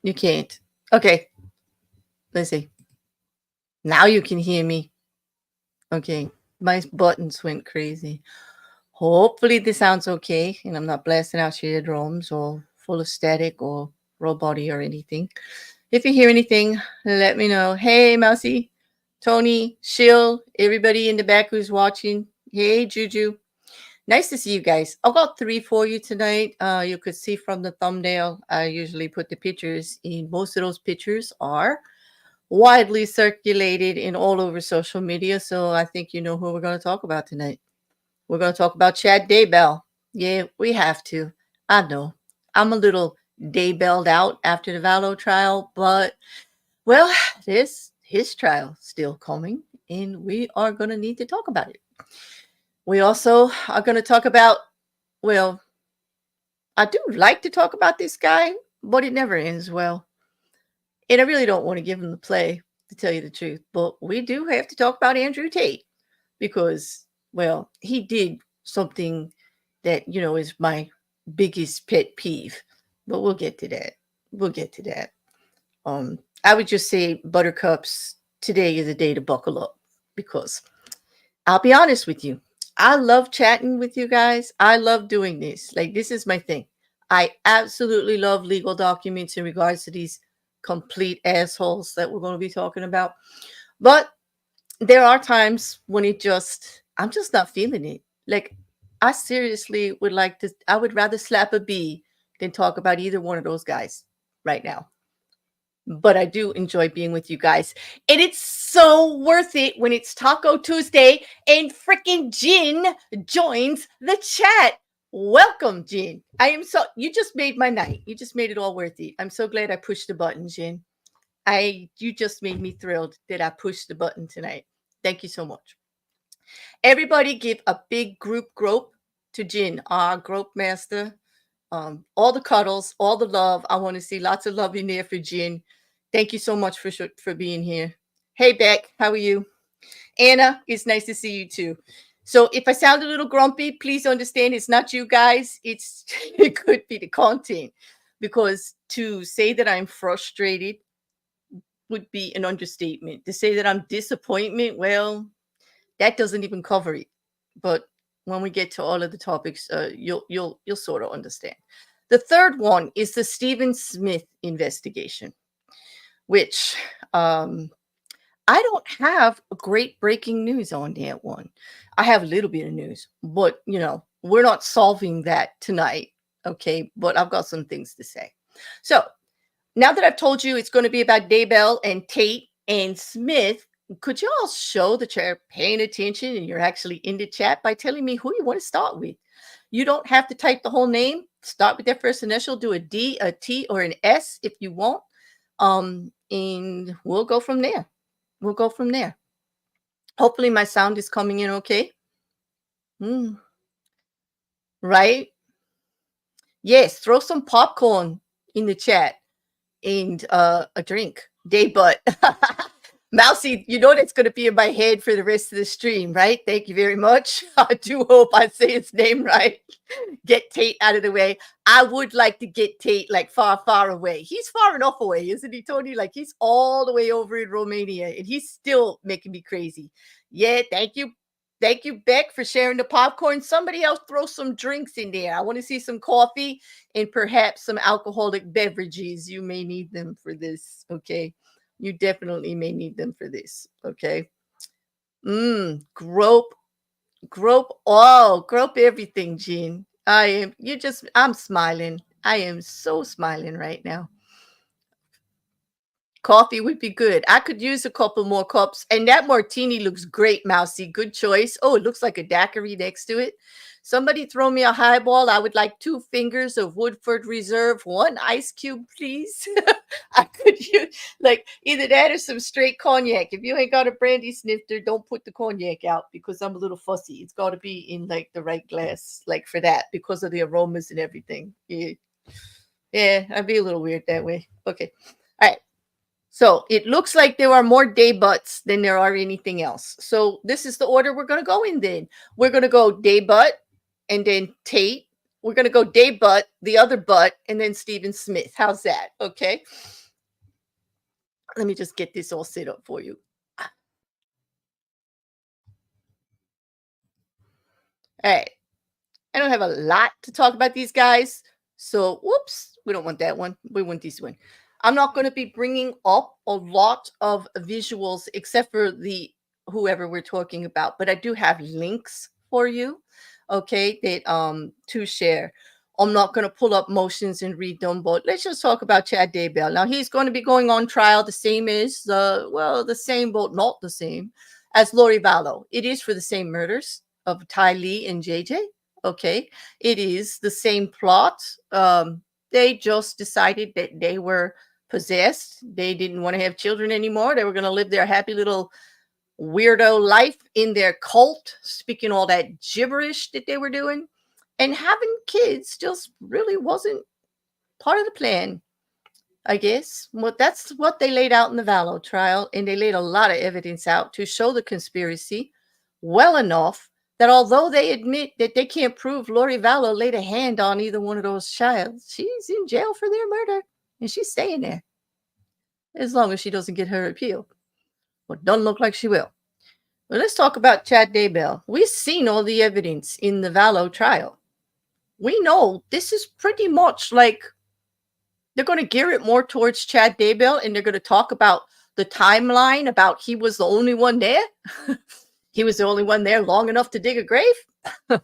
You can't. Okay. Let's see. Now you can hear me. Okay. My buttons went crazy. Hopefully this sounds okay and I'm not blasting out your eardrums or full of static or robot-y or anything. If you hear anything, let me know. Hey, Mousy, Tony, Shill, everybody in the back who's watching. Hey, Juju. Nice to see you guys. I've got 3 for you tonight. You could see from the thumbnail, I usually put the pictures in. Most of those pictures are widely circulated in all over social media. So I think you know who we're going to talk about tonight. We're going to talk about Chad Daybell. Yeah, we have to. I know. I'm a little Daybelled out after the Vallow trial, but well, there's his trial still coming, and we are going to need to talk about it. We also are going to talk about, well, I do like to talk about this guy, but it never ends well. And I really don't want to give him the play, to tell you the truth. But we do have to talk about Andrew Tate because, well, he did something that, is my biggest pet peeve. But we'll get to that. We'll get to that. I would just say, Buttercups, today is a day to buckle up because I'll be honest with you. I love chatting with you guys. I love doing this. Like, this is my thing. I absolutely love legal documents in regards to these complete assholes that we're going to be talking about. But there are times when I'm just not feeling it. Like, I seriously I would rather slap a bee than talk about either one of those guys right now. But I do enjoy being with you guys. And it's so worth it when it's Taco Tuesday and freaking Jin joins the chat. Welcome, Jin. You just made my night. You just made it all worth it. I'm so glad I pushed the button, Jin. You just made me thrilled that I pushed the button tonight. Thank you so much. Everybody give a big group grope to Jin, our grope master. All the cuddles, all the love. I want to see lots of love in there for Jin. Thank you so much for being here. Hey, Beck, how are you? Anna, it's nice to see you too. So if I sound a little grumpy, please understand it's not you guys. It could be the content, because to say that I'm frustrated would be an understatement. To say that I'm disappointment, well, that doesn't even cover it. But when we get to all of the topics, you'll sort of understand. The third one is the Stephen Smith investigation, which I don't have great breaking news on that one. I have a little bit of news, but we're not solving that tonight, okay? But I've got some things to say. So now that I've told you it's going to be about Daybell and Tate and Smith, could you all show that you're paying attention and you're actually in the chat by telling me who you want to start with? You don't have to type the whole name. Start with that first initial. Do a D, a T, or an S if you want. And we'll go from there. We'll go from there. Hopefully my sound is coming in okay. Right? Yes, throw some popcorn in the chat and a drink. Daybutt. Mousy, you know that's going to be in my head for the rest of the stream, right? Thank you very much. I do hope I say his name right. Get Tate out of the way. I would like to get Tate like far, far away. He's far enough away, isn't he, Tony? Like, he's all the way over in Romania and he's still making me crazy. Yeah, thank you. Thank you, Beck, for sharing the popcorn. Somebody else throw some drinks in there. I want to see some coffee and perhaps some alcoholic beverages. You may need them for this, okay? You definitely may need them for this, okay? Grope. Oh, grope everything, Jean. I'm smiling. I am so smiling right now. Coffee would be good. I could use a couple more cups. And that martini looks great, Mousy. Good choice. Oh, it looks like a daiquiri next to it. Somebody throw me a highball. I would like 2 fingers of Woodford Reserve, 1 ice cube, please. I could use like either that or some straight cognac. If you ain't got a brandy snifter, don't put the cognac out because I'm a little fussy. It's got to be in like the right glass, like for that, because of the aromas and everything. Yeah, I'd be a little weird that way. Okay. All right. So it looks like there are more Daybutts than there are anything else. So this is the order we're going to go in then. We're going to go Daybutt and then Tate We're going to go Daybell, the other butt, and then Stephen Smith. How's that? Okay. Let me just get this all set up for you. All right. I don't have a lot to talk about these guys. So, whoops, we don't want that one. We want this one. I'm not going to be bringing up a lot of visuals except for the whoever we're talking about, but I do have links for you, okay, that to share. I'm not going to pull up motions and read them, but let's just talk about Chad Daybell. Now, he's going to be going on trial the same as the same, but not the same as Lori Vallow. It is for the same murders of Ty Lee and JJ. Okay, it is the same plot. They just decided that they were possessed. They didn't want to have children anymore. They were going to live their happy little weirdo life in their cult, speaking all that gibberish that they were doing. And having kids just really wasn't part of the plan, I guess. Well, that's what they laid out in the Vallow trial. And they laid a lot of evidence out to show the conspiracy well enough that although they admit that they can't prove Lori Vallow laid a hand on either one of those child, she's in jail for their murder. And she's staying there as long as she doesn't get her appeal. But doesn't look like she will. Well, let's talk about Chad Daybell. We've seen all the evidence in the Vallow trial. We know this is pretty much like they're going to gear it more towards Chad Daybell, and they're going to talk about the timeline about he was the only one there. He was the only one there long enough to dig a grave.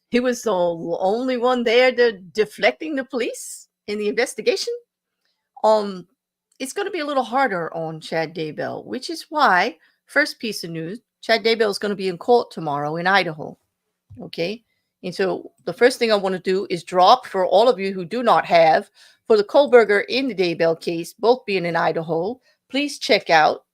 He was the only one there deflecting the police in the investigation. It's going to be a little harder on Chad Daybell, which is why, first piece of news, Chad Daybell is going to be in court tomorrow in Idaho. Okay. And so the first thing I want to do is drop for all of you who do not have, for the Kohlberger in the Daybell case, both being in Idaho, please check out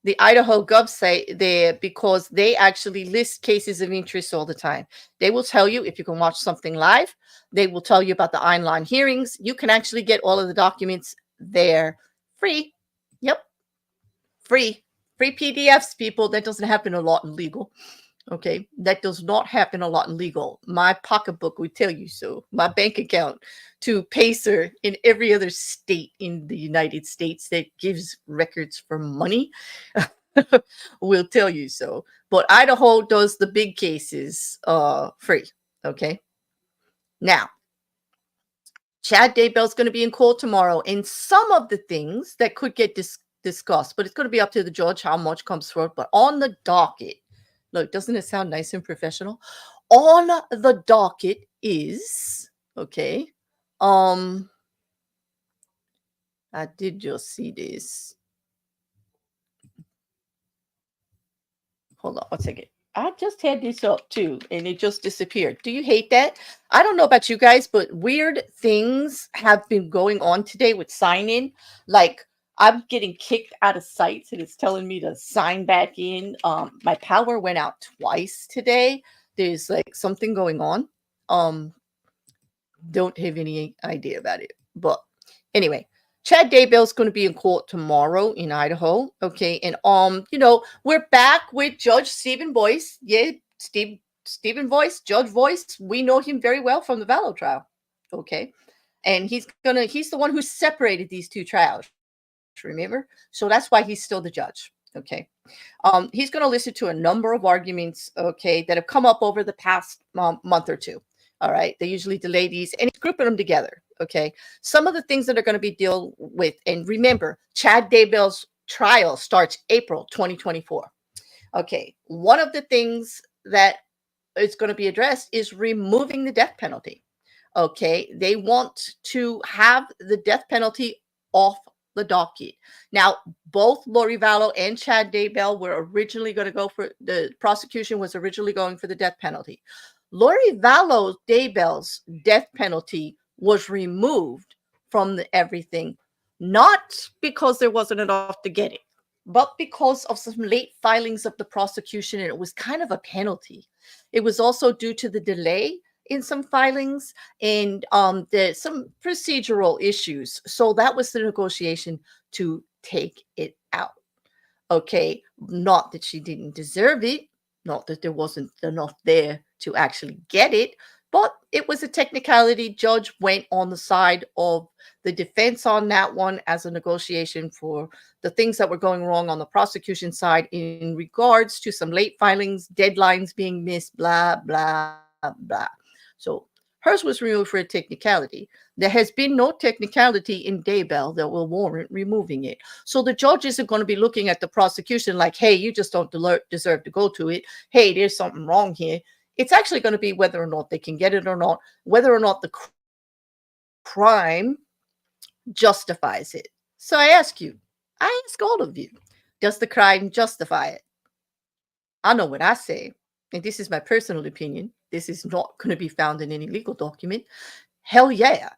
the Idaho Gov site there, because they actually list cases of interest all the time. They will tell you if you can watch something live. They will tell you about the online hearings. You can actually get all of the documents there free. Yep. Free PDFs, people. That doesn't happen a lot in legal. Okay, that does not happen a lot in legal. My pocketbook would tell you so. My bank account to Pacer in every other state in the United States that gives records for money will tell you so. But Idaho does the big cases free. Okay. Now, Chad Daybell's going to be in court tomorrow, and some of the things that could get discussed, but it's going to be up to the judge how much comes forward. But on the docket, look, doesn't it sound nice and professional? On the docket is, okay, I did just see this. Hold on one second. I just had this up too, and it just disappeared. Do you hate that? I don't know about you guys, but weird things have been going on today with sign-in. Like, I'm getting kicked out of sites and it's telling me to sign back in. My power went out twice today. There's like something going on. Don't have any idea about it. But anyway, Chad Daybell is going to be in court tomorrow in Idaho. Okay. And we're back with Judge Stephen Boyce. Yeah, Stephen Boyce, Judge Boyce. We know him very well from the Vallow trial. Okay. And he's the one who separated these two trials. Remember? So that's why he's still the judge. Okay. He's going to listen to a number of arguments, okay, that have come up over the past month or two. All right. They usually delay these, and he's grouping them together. Okay. Some of the things that are going to be dealt with, and remember, Chad Daybell's trial starts April 2024. Okay. One of the things that is going to be addressed is removing the death penalty. Okay. They want to have the death penalty off the docket. Now, both Lori Vallow and Chad Daybell were originally going to go for, the prosecution was originally going for the death penalty. Lori Vallow Daybell's death penalty was removed from everything, not because there wasn't enough to get it, but because of some late filings of the prosecution, and it was kind of a penalty. It was also due to the delay in some filings and there's some procedural issues. So that was the negotiation to take it out. Okay, not that she didn't deserve it, not that there wasn't enough there to actually get it, but it was a technicality. Judge went on the side of the defense on that one as a negotiation for the things that were going wrong on the prosecution side in regards to some late filings, deadlines being missed, blah, blah, blah. So hers was removed for a technicality. There has been no technicality in Daybell that will warrant removing it. So the judge isn't going to be looking at the prosecution like, hey, you just don't deserve to go to it. Hey, there's something wrong here. It's actually going to be whether or not they can get it or not, whether or not the crime justifies it. So I ask all of you, does the crime justify it? I know what I say, and this is my personal opinion. This is not going to be found in any legal document. Hell yeah.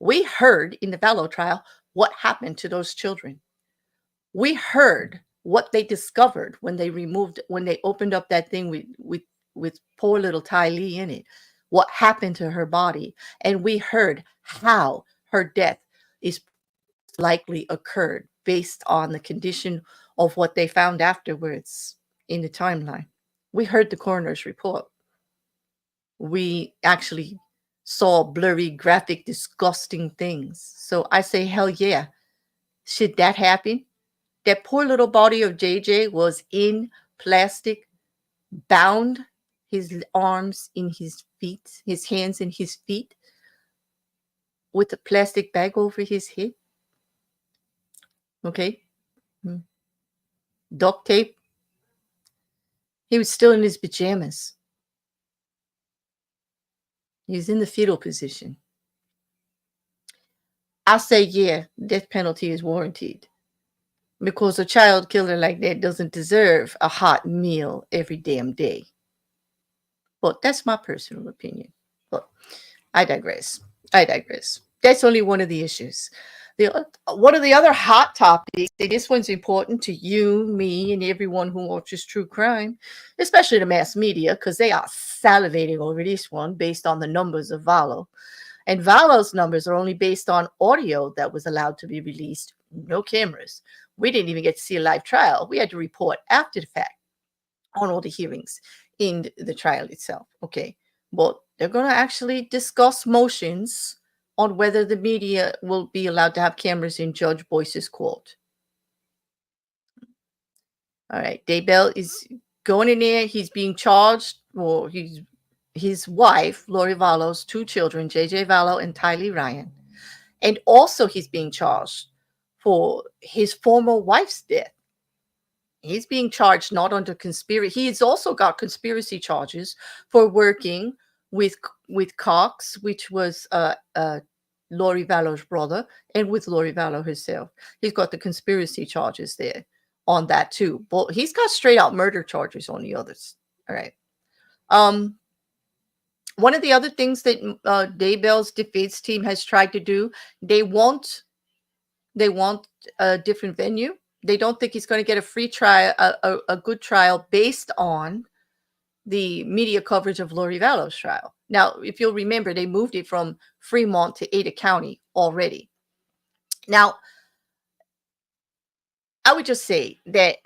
We heard in the Vallow trial what happened to those children. We heard what they discovered when they opened up that thing with poor little Ty Lee in it, what happened to her body. And we heard how her death is likely occurred based on the condition of what they found afterwards in the timeline. We heard the coroner's report. We actually saw blurry, graphic, disgusting things. So I say, hell yeah. Should that happen? That poor little body of JJ was in plastic, bound, his arms in his feet, his hands in his feet, with a plastic bag over his head. Okay. Duct tape. He was still in his pajamas. He was in the fetal position. I say, yeah, death penalty is warranted. Because a child killer like that doesn't deserve a hot meal every damn day. But that's my personal opinion. But I digress. That's only one of the issues. One of the other hot topics, and this one's important to you, me, and everyone who watches true crime, especially the mass media, because they are salivating over this one based on the numbers of Vallow. And Vallow's numbers are only based on audio that was allowed to be released, no cameras. We didn't even get to see a live trial. We had to report after the fact on all the hearings in the trial itself. Okay. But they're going to actually discuss motions on whether the media will be allowed to have cameras in Judge Boyce's court. All right. Daybell is going in there. He's being charged, or his wife, Lori Vallow's 2 children, JJ Vallow and Ty Lee Ryan. And also he's being charged for his former wife's death. He's being charged not under conspiracy. He's also got conspiracy charges for working with Cox, which was Lori Vallow's brother, and with Lori Vallow herself. He's got the conspiracy charges there on that too. But he's got straight out murder charges on the others. All right. One of the other things that Daybell's defense team has tried to do, they want a different venue. They don't think he's going to get a free trial, a good trial based on the media coverage of Lori Vallow's trial. Now, if you'll remember, they moved it from Fremont to Ada County already. Now, I would just say that,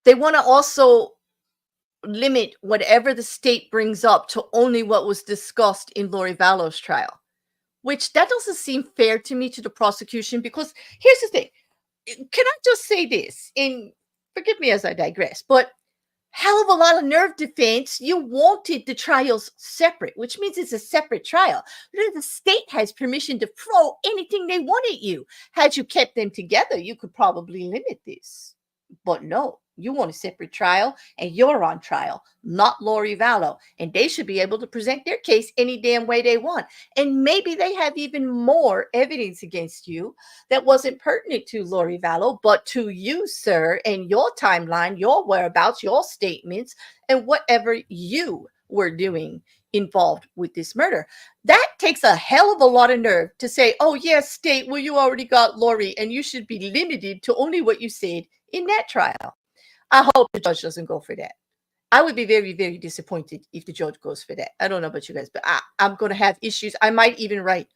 they want to also limit whatever the state brings up to only what was discussed in Lori Vallow's trial, which that doesn't seem fair to me, to the prosecution, because here's the thing. Can I just say this? And forgive me as I digress, but hell of a lot of nerve, defense. You wanted the trials separate, which means it's a separate trial. The state has permission to throw anything they want at you. Had you kept them together, you could probably limit this. But no, you want a separate trial, and you're on trial, not Lori Vallow. And they should be able to present their case any damn way they want. And maybe they have even more evidence against you that wasn't pertinent to Lori Vallow, but to you, sir, and your timeline, your whereabouts, your statements, and whatever you were doing involved with this murder. That takes a hell of a lot of nerve to say, oh, yes, state, well, you already got Lori, and you should be limited to only what you said in that trial. I hope the judge doesn't go for that. I would be very, very disappointed if the judge goes for that. I don't know about you guys, but I'm going to have issues. I might even write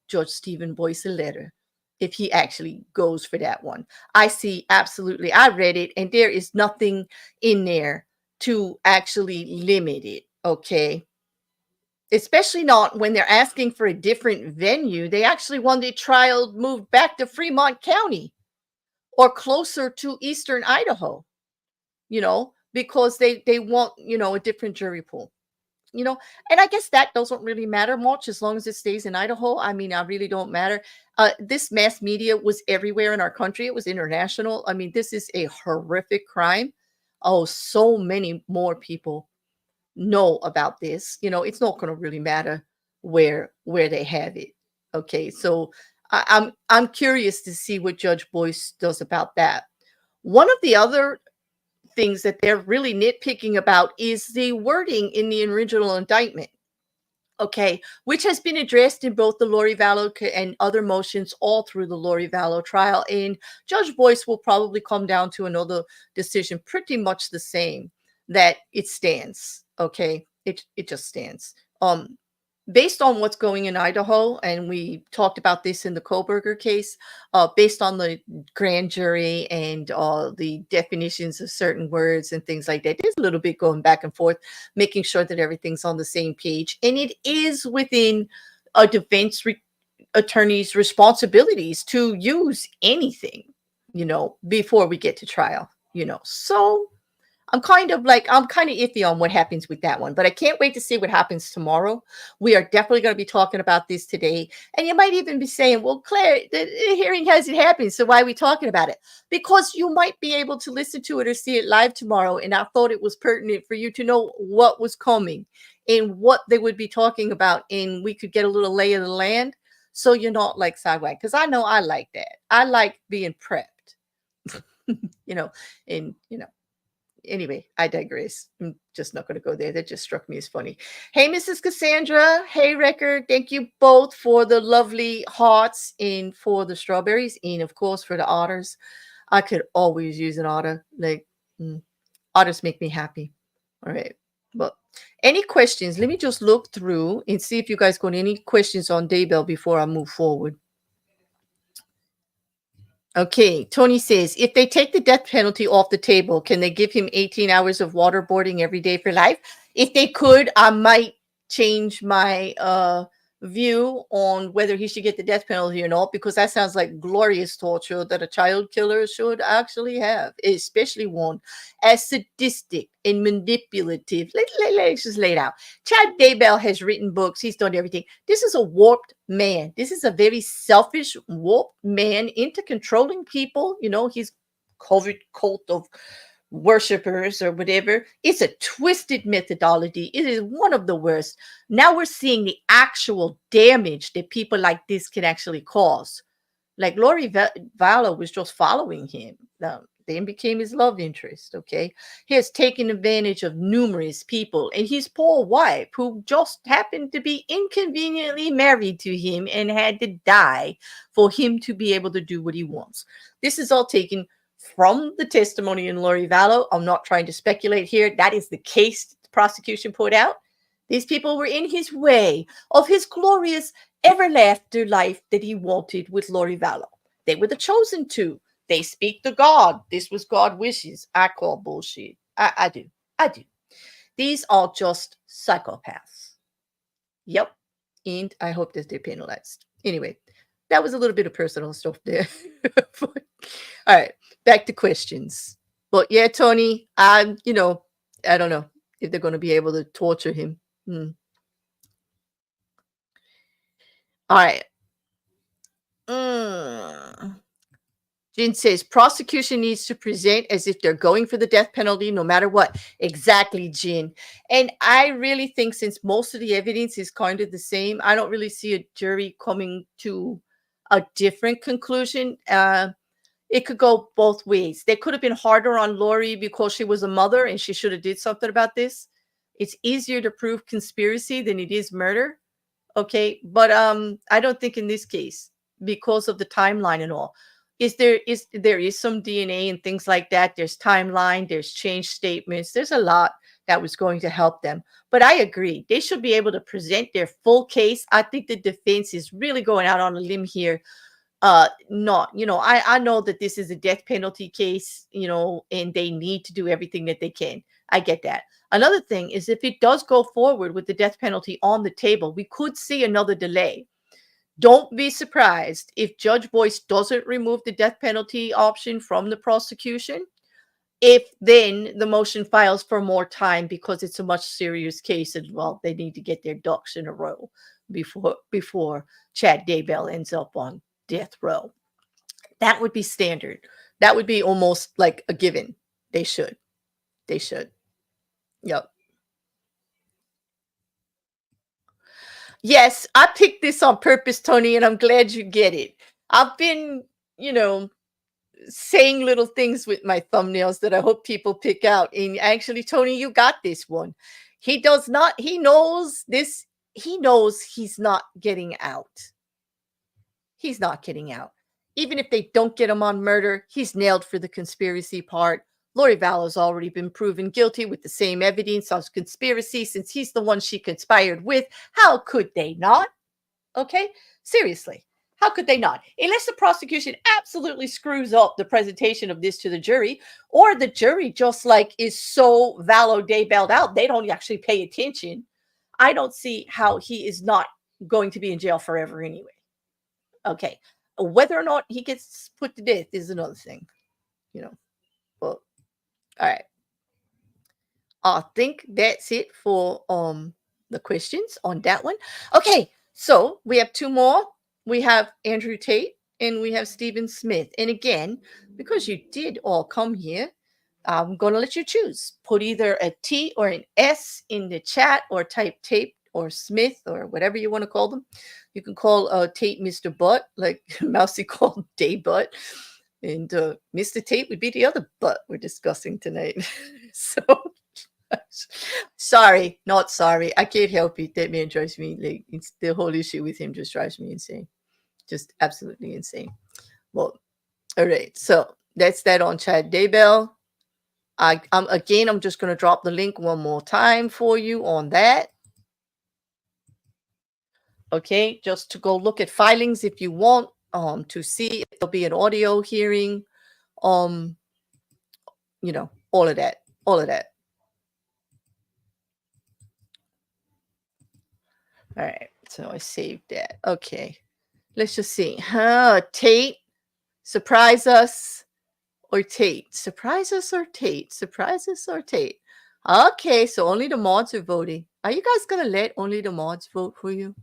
Judge Stephen Boyce a letter if he actually goes for that one. I see absolutely. I read it, and there is nothing in there to actually limit it, okay? Especially not when they're asking for a different venue. They actually want the trial moved back to Fremont County or closer to eastern Idaho, because they want, a different jury pool. And I guess that doesn't really matter much as long as it stays in Idaho. I mean, I really don't matter. This mass media was everywhere in our country. It was international. I mean, this is a horrific crime. Oh, so many more people know about this. It's not going to really matter where they have it. Okay, so I'm curious to see what Judge Boyce does about that. One of the other things that they're really nitpicking about is the wording in the original indictment, okay, which has been addressed in both the Lori Vallow and other motions all through the Lori Vallow trial. And Judge Boyce will probably come down to another decision pretty much the same, that it stands, okay? It just stands. Based on what's going in Idaho, and we talked about this in the Koberger case, based on the grand jury and the definitions of certain words and things like that, there's a little bit going back and forth, making sure that everything's on the same page. And it is within a defense attorney's responsibilities to use anything, before we get to trial, So I'm kind of iffy on what happens with that one, but I can't wait to see what happens tomorrow. We are definitely going to be talking about this today. And you might even be saying, well, Claire, the hearing hasn't happened, so why are we talking about it? Because you might be able to listen to it or see it live tomorrow. And I thought it was pertinent for you to know what was coming and what they would be talking about. And we could get a little lay of the land, so you're not like sideways. Because I know I like that. I like being prepped, Anyway, I digress. I'm just not going to go there. That just struck me as funny. Hey, Mrs. Cassandra. Hey, Record. Thank you both for the lovely hearts and for the strawberries and, of course, for the otters. I could always use an otter. Otters make me happy. All right. But any questions? Let me just look through and see if you guys got any questions on Daybell before I move forward. Okay, Tony says, if they take the death penalty off the table, can they give him 18 hours of waterboarding every day for life? If they could, I might change my view on whether he should get the death penalty or not, because that sounds like glorious torture that a child killer should actually have, especially one as sadistic and manipulative. Let's just lay it out. Chad Daybell has written books. He's done everything. This is a warped man. This is a very selfish, warped man into controlling people. He's covert cult of worshipers or whatever. It's a twisted methodology. It is one of the worst. Now we're seeing the actual damage that people like this can actually cause. Like Lori Vallow was just following him, then became his love interest. Okay, he has taken advantage of numerous people and his poor wife, who just happened to be inconveniently married to him and had to die for him to be able to do what he wants. This is all taken from the testimony in Lori Vallow. I'm not trying to speculate here. That is the case the prosecution put out. These people were in his way of his glorious ever-after life that he wanted with Lori Vallow. They were the chosen two. They speak to God. This was God wishes. I call bullshit. I do. These are just psychopaths. Yep. And I hope that they're penalized. Anyway, that was a little bit of personal stuff there. All right, back to questions. But yeah, Tony, I don't know if they're going to be able to torture him. All right. Jin says prosecution needs to present as if they're going for the death penalty no matter what. Exactly, Jin. And I really think since most of the evidence is kind of the same, I don't really see a jury coming to a different conclusion. It could go both ways. They could have been harder on Lori because she was a mother and she should have did something about this. It's easier to prove conspiracy than it is murder. Okay, but I don't think in this case, because of the timeline and all, there is some DNA and things like that. There's timeline, there's change statements, there's a lot that was going to help them. But I agree, they should be able to present their full case. I think the defense is really going out on a limb here. I know that this is a death penalty case, and they need to do everything that they can. I get that. Another thing is if it does go forward with the death penalty on the table, we could see another delay. Don't be surprised if Judge Boyce doesn't remove the death penalty option from the prosecution, if then the motion files for more time because it's a much serious case and, well, they need to get their ducks in a row before Chad Daybell ends up on death row. That would be standard. That would be almost like a given. They should. Yep. Yes, I picked this on purpose, Tony, and I'm glad you get it. I've been, saying little things with my thumbnails that I hope people pick out. And actually, Tony, you got this one. He knows this. He knows he's not getting out. He's not getting out. Even if they don't get him on murder, he's nailed for the conspiracy part. Lori Vallow's already been proven guilty with the same evidence of conspiracy since he's the one she conspired with. How could they not? Okay? Seriously. How could they not? Unless the prosecution absolutely screws up the presentation of this to the jury, or the jury just is so Vallow Daybelled out, they don't actually pay attention. I don't see how he is not going to be in jail forever anyway. Okay. Whether or not he gets put to death is another thing. Well, all right. I think that's it for the questions on that one. Okay, so we have two more. We have Andrew Tate and we have Stephen Smith. And again, because you did all come here, I'm going to let you choose. Put either a T or an S in the chat, or type Tate or Smith or whatever you want to call them. You can call Tate Mr. Butt, like Mousy called Day Butt. And Mr. Tate would be the other butt we're discussing tonight. So, sorry, not sorry. I can't help it. That man drives me, it's the whole issue with him just drives me insane. Just absolutely insane. Well, all right. So that's that on Chad Daybell. I'm just going to drop the link one more time for you on that. Okay, just to go look at filings if you want to see if there'll be an audio hearing, all of that. All right, so I saved that. Okay, let's just see. Tate, surprise us or Tate? Surprise us or Tate? Surprise us or Tate? Okay, so only the mods are voting. Are you guys gonna let only the mods vote for you?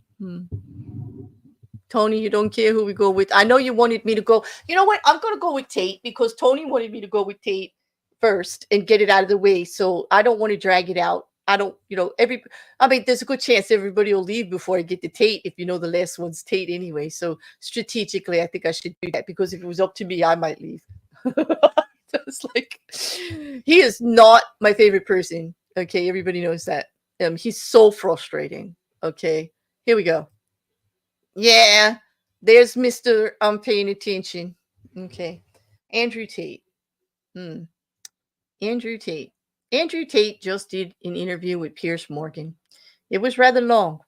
Tony, you don't care who we go with. I know you wanted me to go. You know what? I'm going to go with Tate because Tony wanted me to go with Tate first and get it out of the way. So I don't want to drag it out. I don't, there's a good chance everybody will leave before I get to Tate if the last one's Tate anyway. So strategically, I think I should do that because if it was up to me, I might leave. It's he is not my favorite person. Okay, everybody knows that. He's so frustrating. Okay, here we go. Yeah, there's Mr. I'm paying attention. Okay. Andrew Tate. Andrew Tate. Andrew Tate just did an interview with Piers Morgan. It was rather long.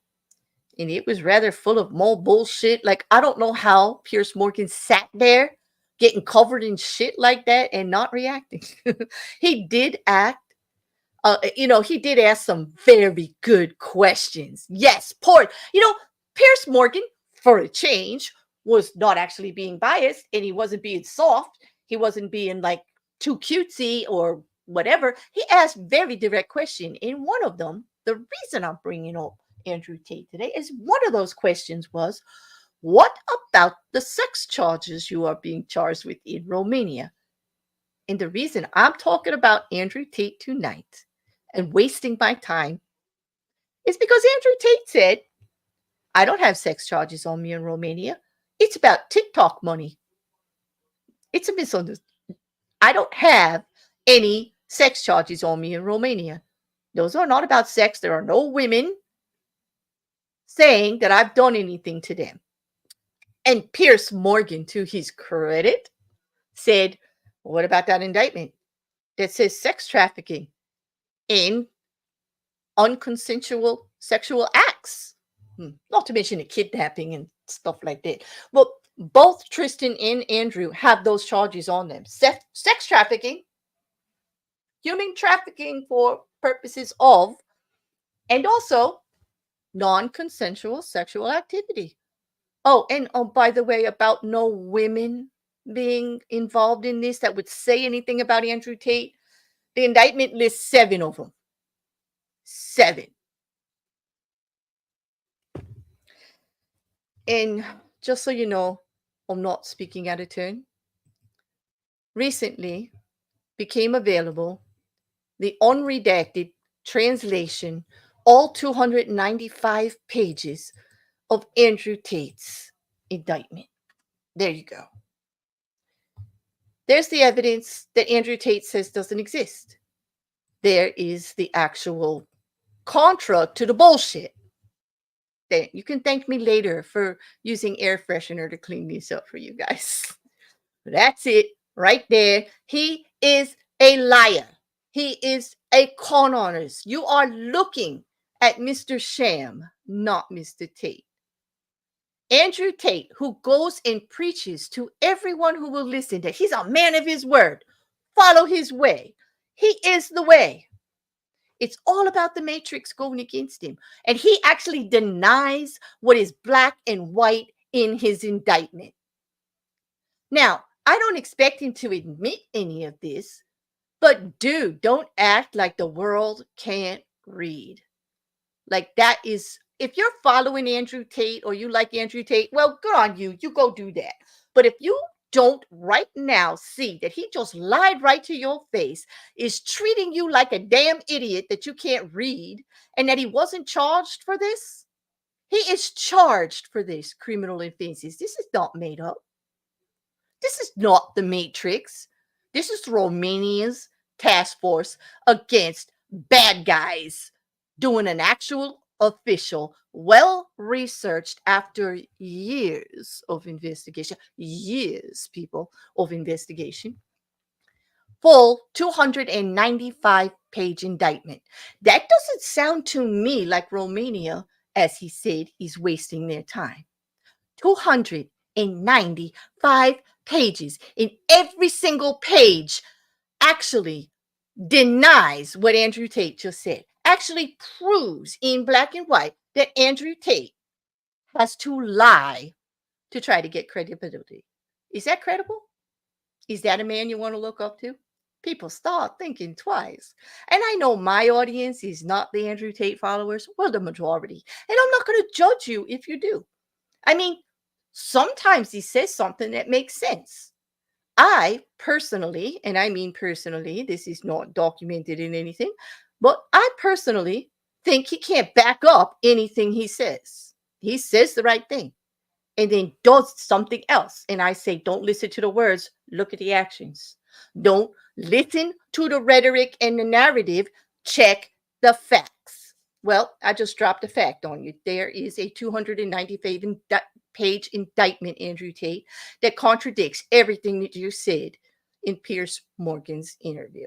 And it was rather full of more bullshit. I don't know how Piers Morgan sat there getting covered in shit like that and not reacting. He did act. He did ask some very good questions. Yes, Piers Morgan, for a change, was not actually being biased, and he wasn't being soft. He wasn't being too cutesy or whatever. He asked very direct questions. And one of them, the reason I'm bringing up Andrew Tate today, is one of those questions was, what about the sex charges you are being charged with in Romania? And the reason I'm talking about Andrew Tate tonight and wasting my time is because Andrew Tate said, I don't have sex charges on me in Romania. It's about TikTok money. It's a misunderstanding. I don't have any sex charges on me in Romania. Those are not about sex. There are no women saying that I've done anything to them. And Piers Morgan, to his credit, said, what about that indictment that says sex trafficking in unconsensual sexual acts? Not to mention the kidnapping and stuff like that. Well, both Tristan and Andrew have those charges on them. Sex trafficking. human trafficking for purposes of, and also non-consensual sexual activity. Oh, and oh, by the way, about no women being involved in this that would say anything about Andrew Tate, the indictment lists 7 of them. 7. And just so you know, I'm not speaking out of turn. Recently became available the unredacted translation, all 295 pages of Andrew Tate's indictment. There you go. There's the evidence that Andrew Tate says doesn't exist. There is the actual contra to the bullshit. Then you can thank me later for using air freshener to clean these up for you guys. That's it right there. He is a liar. He is a con artist. You are looking at Mr. Sham, not Mr. Tate. Andrew Tate, who goes and preaches to everyone who will listen that he's a man of his word, follow his way. He is the way. It's all about the matrix going against him. And he actually denies what is black and white in his indictment. Now, I don't expect him to admit any of this, but dude, don't act like the world can't read. Like that is, if you're following Andrew Tate or you like Andrew Tate, well, good on you. You go do that. But if you don't right now see that he just lied right to your face, is treating you like a damn idiot that you can't read, and that he wasn't charged for this, he is charged for this criminal offenses. This is not made up. This is not the Matrix. This is Romania's task force against bad guys doing an actual official, well-researched after years of investigation, people of investigation, full 295-page indictment. That doesn't sound to me like Romania, as he said, he's wasting their time. 295 pages. In every single page actually denies what Andrew Tate just said, actually proves in black and white that Andrew Tate has to lie to try to get credibility. Is that credible? Is that a man you want to look up to? People start thinking twice. And I know my audience is not the Andrew Tate followers, well, the majority. And I'm not going to judge you if you do. I mean, sometimes he says something that makes sense. I personally, and I mean personally, this is not documented in anything, but I personally think he can't back up anything he says. He says the right thing and then does something else. And I say, don't listen to the words, look at the actions. Don't listen to the rhetoric and the narrative, check the facts. Well, I just dropped a fact on you. There is a 295-page indictment, Andrew Tate, that contradicts everything that you said in Piers Morgan's interview.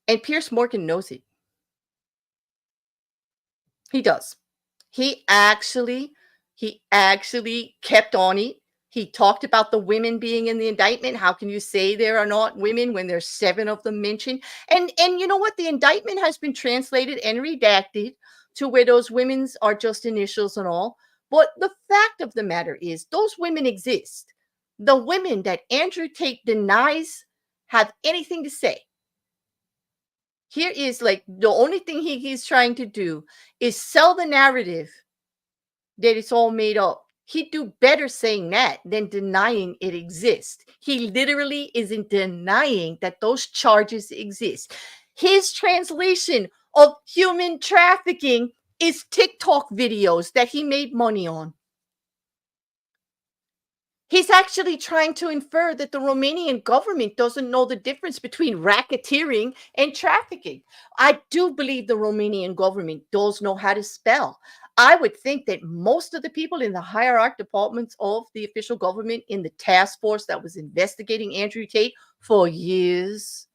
And Piers Morgan knows it. He does. He actually kept on it. He talked about the women being in the indictment. How can you say there are not women when there's 7 of them mentioned? And you know what? The indictment has been translated and redacted to where those women's are just initials and all. But the fact of the matter is those women exist. The women that Andrew Tate denies have anything to say. Here is like the only thing he's trying to do is sell the narrative that it's all made up. He'd do better saying that than denying it exists. He literally isn't denying that those charges exist. His translation of human trafficking is TikTok videos that he made money on. He's actually trying to infer that the Romanian government doesn't know the difference between racketeering and trafficking. I do believe the Romanian government does know how to spell. I would think that most of the people in the hierarchy departments of the official government in the task force that was investigating Andrew Tate for years,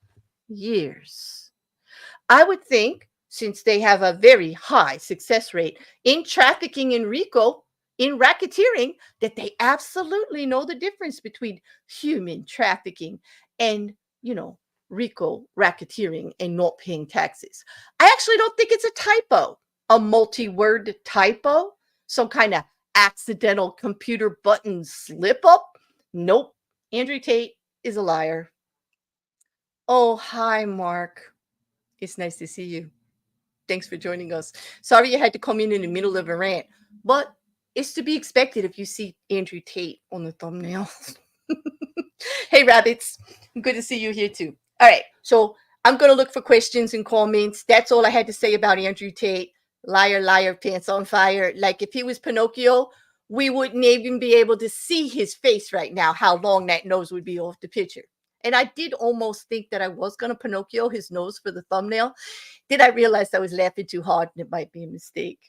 I would think, since they have a very high success rate in trafficking in RICO, in racketeering, that they absolutely know the difference between human trafficking and, RICO, racketeering, and not paying taxes. I actually don't think it's a typo, a multi-word typo, some kind of accidental computer button slip up. Nope. Andrew Tate is a liar. Oh, hi, Mark. It's nice to see you. Thanks for joining us. Sorry you had to come in the middle of a rant, but it's to be expected if you see Andrew Tate on the thumbnail. Hey, rabbits. Good to see you here too. All right. So I'm going to look for questions and comments. That's all I had to say about Andrew Tate. Liar, liar, pants on fire. Like if he was Pinocchio, we wouldn't even be able to see his face right now, how long that nose would be off the picture. And I did almost think that I was going to Pinocchio his nose for the thumbnail. Then I realized I was laughing too hard and it might be a mistake.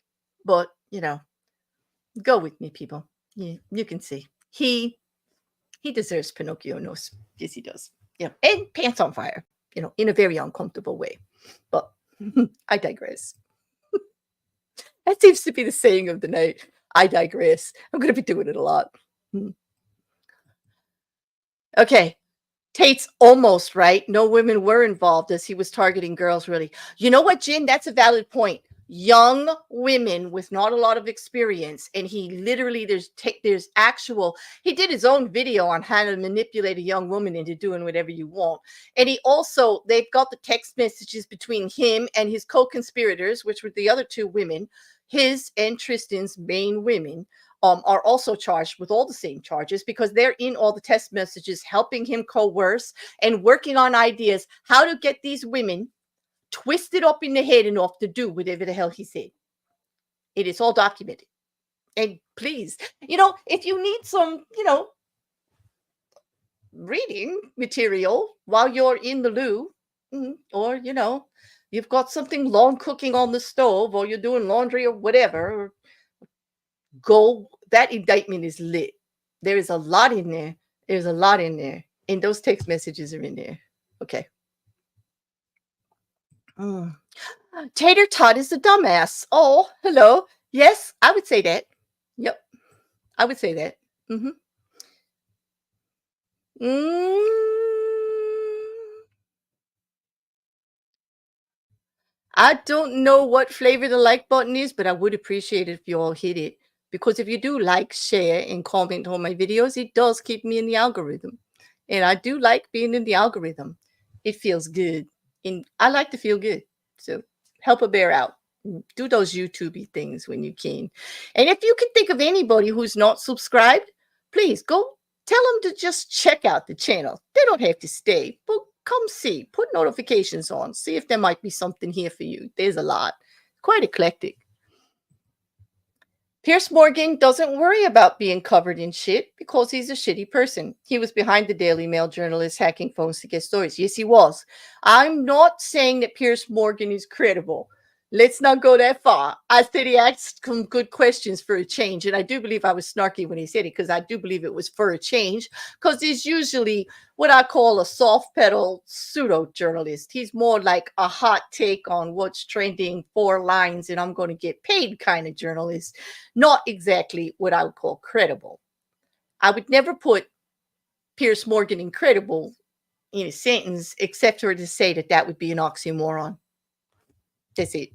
But, go with me, people. You can see. He deserves Pinocchio nose. Yes, he does. And pants on fire, in a very uncomfortable way. But I digress. That seems to be the saying of the night. I digress. I'm going to be doing it a lot. Okay. Tate's almost right. No women were involved as he was targeting girls, really. You know what, Jen? That's a valid point. Young women with not a lot of experience. And he literally, he did his own video on how to manipulate a young woman into doing whatever you want. And they've got the text messages between him and his co-conspirators, which were the other two women, his and Tristan's main women. Are also charged with all the same charges because they're in all the text messages helping him coerce and working on ideas how to get these women twisted up in the head enough to do whatever the hell he said. It is all documented. And please, if you need some, reading material while you're in the loo, or, you've got something long cooking on the stove or you're doing laundry or whatever, that indictment is lit. There is a lot in there. There's a lot in there. And those text messages are in there. Okay. Tater Tot is a dumbass. Oh, hello. Yes, I would say that. Yep. I would say that. I don't know what flavor the like button is, but I would appreciate it if you all hit it. Because if you do like, share, and comment on my videos, it does keep me in the algorithm. And I do like being in the algorithm. It feels good. And I like to feel good. So help a bear out. Do those YouTube things when you can. And if you can think of anybody who's not subscribed, please go tell them to just check out the channel. They don't have to stay, but come see. Put notifications on. See if there might be something here for you. There's a lot. Quite eclectic. Piers Morgan doesn't worry about being covered in shit because he's a shitty person. He was behind the Daily Mail journalist hacking phones to get stories. Yes, he was. I'm not saying that Piers Morgan is credible. Let's not go that far. I said he asked some good questions for a change. And I do believe I was snarky when he said it because I do believe it was for a change because he's usually what I call a soft pedal pseudo journalist. He's more like a hot take on what's trending, 4 lines, and I'm going to get paid kind of journalist. Not exactly what I would call credible. I would never put Piers Morgan in credible in a sentence except for to say that would be an oxymoron. That's it.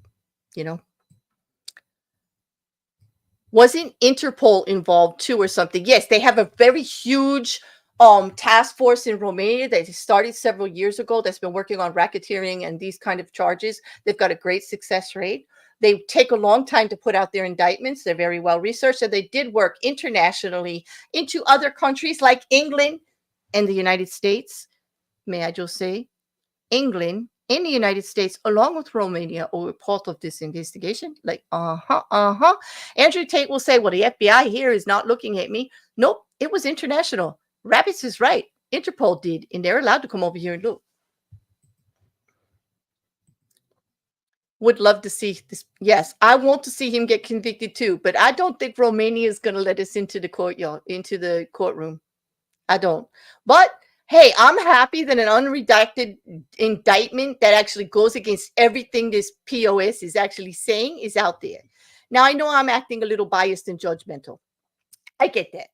Wasn't Interpol involved too or something? Yes, they have a very huge task force in Romania that started several years ago that's been working on racketeering and these kind of charges. They've got a great success rate. They take a long time to put out their indictments. They're very well researched, and they did work internationally into other countries like England and the United States. May I just say, England and the United States, along with Romania, are part of this investigation. Like, Andrew Tate will say, well, the FBI here is not looking at me. Nope, it was international. Rabbits is right. Interpol did, and they're allowed to come over here and look. Would love to see this. Yes, I want to see him get convicted too, but I don't think Romania is going to let us into the courtyard, into the courtroom. I don't. But hey, I'm happy that an unredacted indictment that actually goes against everything this POS is actually saying is out there. Now, I know I'm acting a little biased and judgmental. I get that.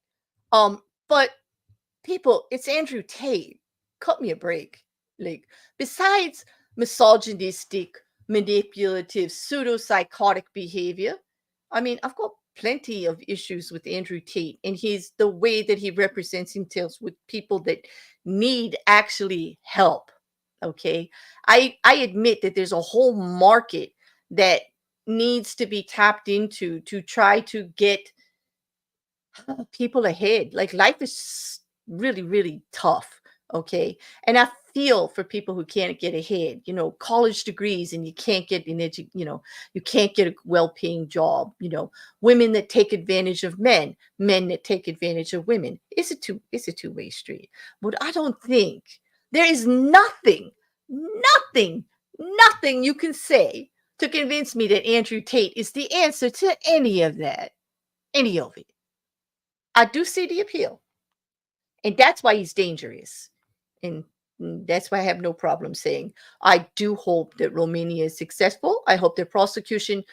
But people, it's Andrew Tate. Cut me a break. Like, besides misogynistic, manipulative, pseudo-psychotic behavior, I mean, I've got plenty of issues with Andrew Tate and the way that he represents himself with people that need actually help. Okay. I admit that there's a whole market that needs to be tapped into to try to get people ahead. Like, life is really, really tough. Okay. And I feel for people who can't get ahead, college degrees and you can't get you can't get a well-paying job, women that take advantage of men that take advantage of women. It's a two-way street. But I don't think there is nothing, nothing you can say to convince me that Andrew Tate is the answer to any of that. Any of it. I do see the appeal, and that's why he's dangerous. And that's why I have no problem saying I do hope that Romania is successful. I hope their prosecution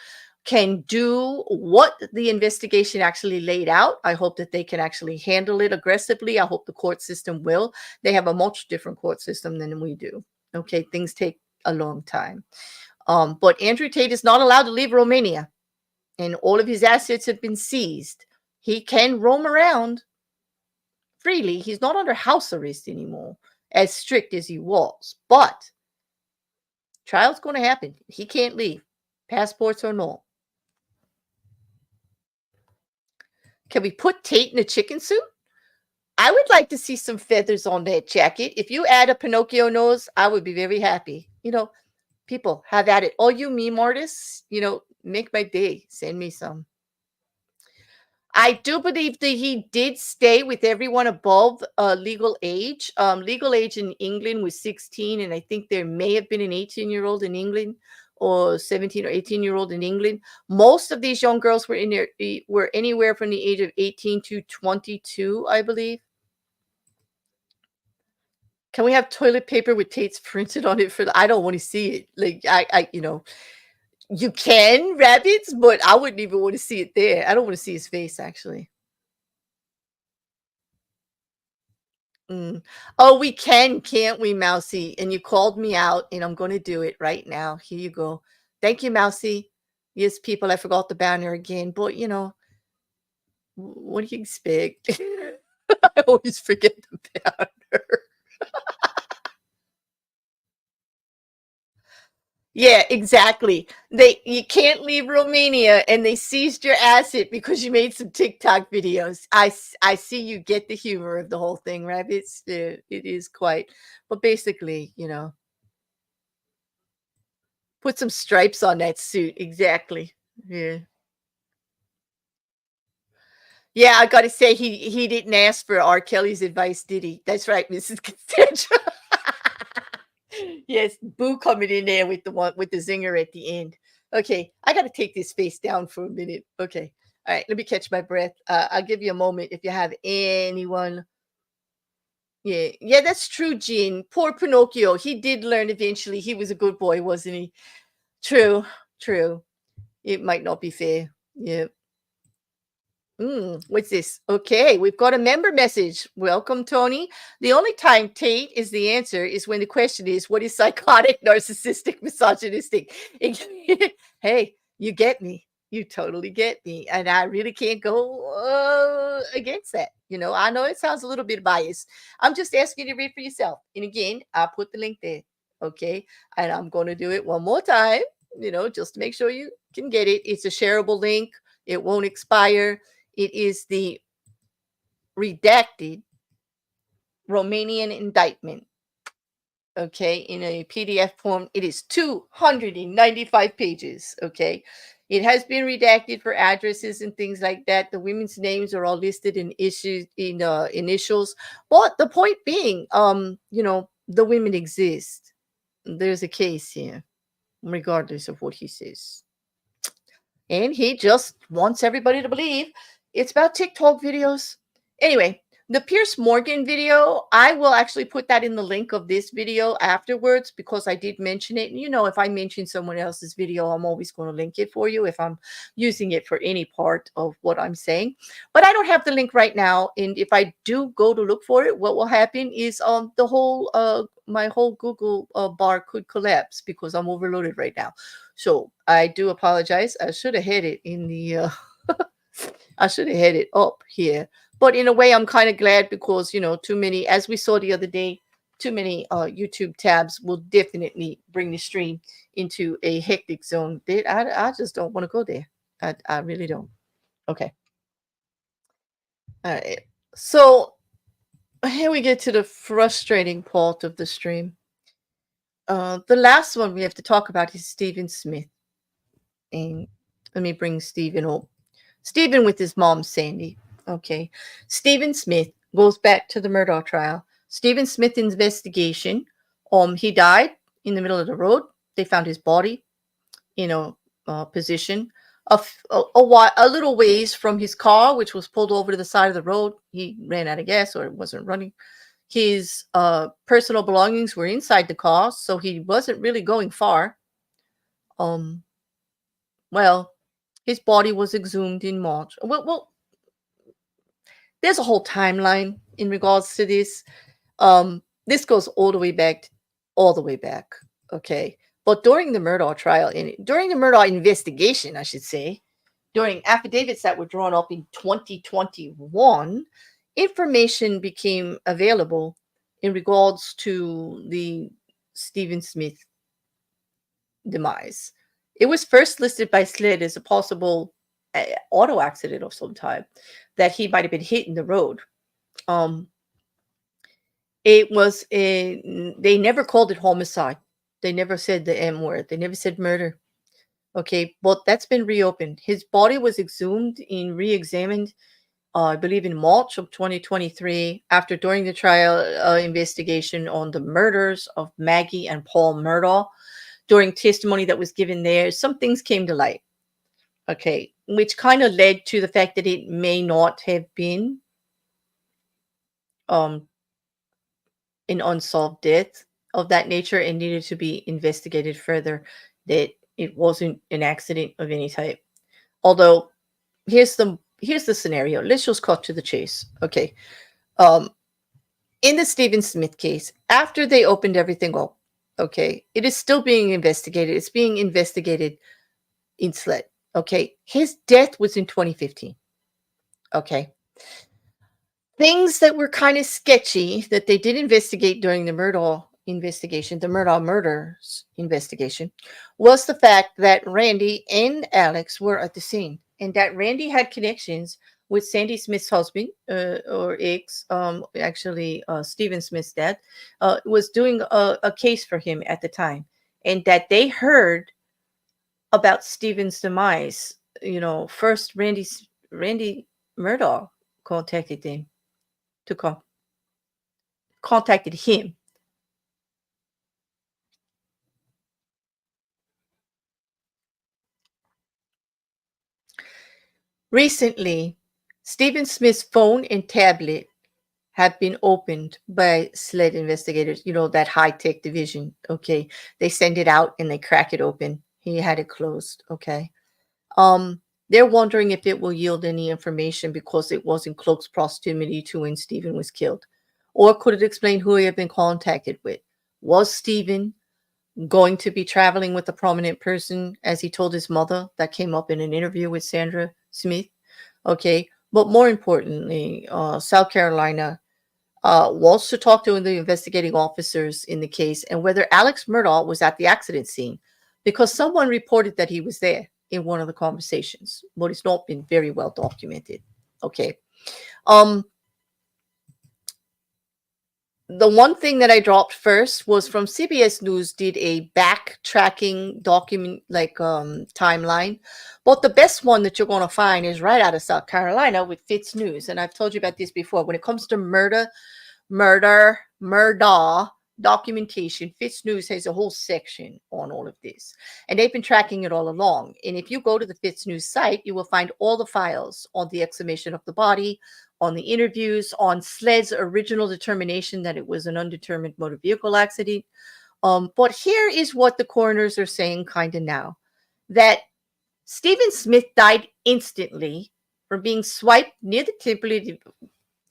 can do what the investigation actually laid out. I hope that they can actually handle it aggressively. I hope the court system will. They have a much different court system than we do. Okay, things take a long time. But Andrew Tate is not allowed to leave Romania, and all of his assets have been seized. He can roam around freely. He's not under house arrest anymore, as strict as he was. But trial's going to happen. He can't leave, passports or no. Can we put Tate in a chicken suit? I would like to see some feathers on that jacket. If you add a Pinocchio nose, I would be very happy. People, have at it. All you meme artists, make my day. Send me some. I do believe that he did stay with everyone above legal age. Legal age in England was 16, and I think there may have been an 18-year-old in England, or 17 or 18-year-old in England. Most of these young girls were were anywhere from the age of 18 to 22, I believe. Can we have toilet paper with Tate's printed on it I don't want to see it. Like, you can, rabbits, but I wouldn't even want to see it there. I don't want to see his face, actually. Oh, we can, can't we, Mousy? And you called me out, and I'm going to do it right now. Here you go. Thank you, Mousy. Yes, people, I forgot the banner again, but what do you expect? I always forget the banner. Yeah, exactly. You can't leave Romania, and they seized your asset because you made some TikTok videos. I see you get the humor of the whole thing, rabbits. It is quite, but basically, put some stripes on that suit. Exactly. Yeah. Yeah, I got to say he didn't ask for R. Kelly's advice, did he? That's right, Mrs. Costanza. Yes, Boo coming in there with the one with the zinger at the end. Okay, I got to take this face down for a minute. Okay, all right, let me catch my breath. I'll give you a moment if you have anyone. Yeah, that's true, Jean. Poor Pinocchio. He did learn eventually. He was a good boy, wasn't he? True, true. It might not be fair. Yeah. What's this? Okay, we've got a member message. Welcome, Tony. The only time Tate is the answer is when the question is, what is psychotic, narcissistic, misogynistic? Hey, you get me. You totally get me. And I really can't go against that. I know it sounds a little bit biased. I'm just asking you to read for yourself. And again, I'll put the link there. Okay. And I'm going to do it one more time, just to make sure you can get it. It's a shareable link. It won't expire. It is the redacted Romanian indictment. Okay, in a PDF form. It is 295 pages. Okay, it has been redacted for addresses and things like that. The women's names are all listed in initials. But the point being, the women exist. There's a case here, regardless of what he says. And he just wants everybody to believe it's about TikTok videos. Anyway, The Piers Morgan video, I will actually put that in the link of this video afterwards because I did mention it. And you know, if I mention someone else's video, I'm always going to link it for you if I'm using it for any part of what I'm saying. But I don't have the link right now. And if I do go to look for it, what will happen is the whole my whole Google bar could collapse because I'm overloaded right now. So I do apologize. I should have had it in the I should have had it up here. But in a way, I'm kind of glad because, you know, too many, as we saw the other day, too many YouTube tabs will definitely bring the stream into a hectic zone. I just don't want to go there. I really don't. Okay. All right. So here we get to the frustrating part of the stream. The last one we have to talk about is Stephen Smith. And let me bring Stephen up. Stephen with his mom, Sandy. Okay. Stephen Smith goes back to the murder trial. Stephen Smith investigation. He died in the middle of the road. They found his body in a position a little ways from his car, which was pulled over to the side of the road. He ran out of gas or it wasn't running. His personal belongings were inside the car, so he wasn't really going far. Well, his body was exhumed in March. Well, there's a whole timeline in regards to this. This goes all the way back. Okay. But during the Murdaugh trial, during the Murdaugh investigation, I should say, during affidavits that were drawn up in 2021, information became available in regards to the Stephen Smith demise. It was first listed by SLED as a possible auto accident of some type, that he might have been hit in the road. It was they never called it homicide. They never said the M word. They never said murder. Okay, but that's been reopened. His body was exhumed and re-examined, I believe in March of 2023, after during the trial investigation on the murders of Maggie and Paul Murdaugh. During testimony that was given there, some things came to light. Okay, which kind of led to the fact that it may not have been an unsolved death of that nature and needed to be investigated further, that it wasn't an accident of any type. Although here's the scenario. Let's just cut to the chase. Okay. In the Stephen Smith case, after they opened everything up, okay, it is still being investigated. It's being investigated in SLED. Okay. His death was in 2015. Okay. Things that were kind of sketchy that they did investigate during the Murdaugh investigation, the Murdaugh murders investigation, was the fact that Randy and Alex were at the scene, and that Randy had connections with Sandy Smith's husband, or ex, Stephen Smith's dad, was doing a case for him at the time, and that they heard about Stephen's demise. You know, first Randy Murdaugh contacted him contacted him. Recently, Stephen Smith's phone and tablet have been opened by SLED investigators, you know, that high-tech division. Okay. They send it out and they crack it open. He had it closed. Okay. They're wondering if it will yield any information because it was in close proximity to when Stephen was killed. Or could it explain who he had been contacted with? Was Stephen going to be traveling with a prominent person, as he told his mother? That came up in an interview with Sandra Smith. Okay. But more importantly, South Carolina wants to talk to the investigating officers in the case and whether Alex Murdaugh was at the accident scene, because someone reported that he was there in one of the conversations, but it's not been very well documented. Okay. The one thing that I dropped first was from CBS News, did a backtracking document, like timeline. But the best one that you're going to find is right out of South Carolina with Fitz News. And I've told you about this before. When it comes to Murdaugh documentation, Fitz News has a whole section on all of this. And they've been tracking it all along. And if you go to the Fitz News site, you will find all the files on the exhumation of the body, on the interviews, on SLED's original determination that it was an undetermined motor vehicle accident. But here is what the coroners are saying kind of now, that Stephen Smith died instantly from being swiped near the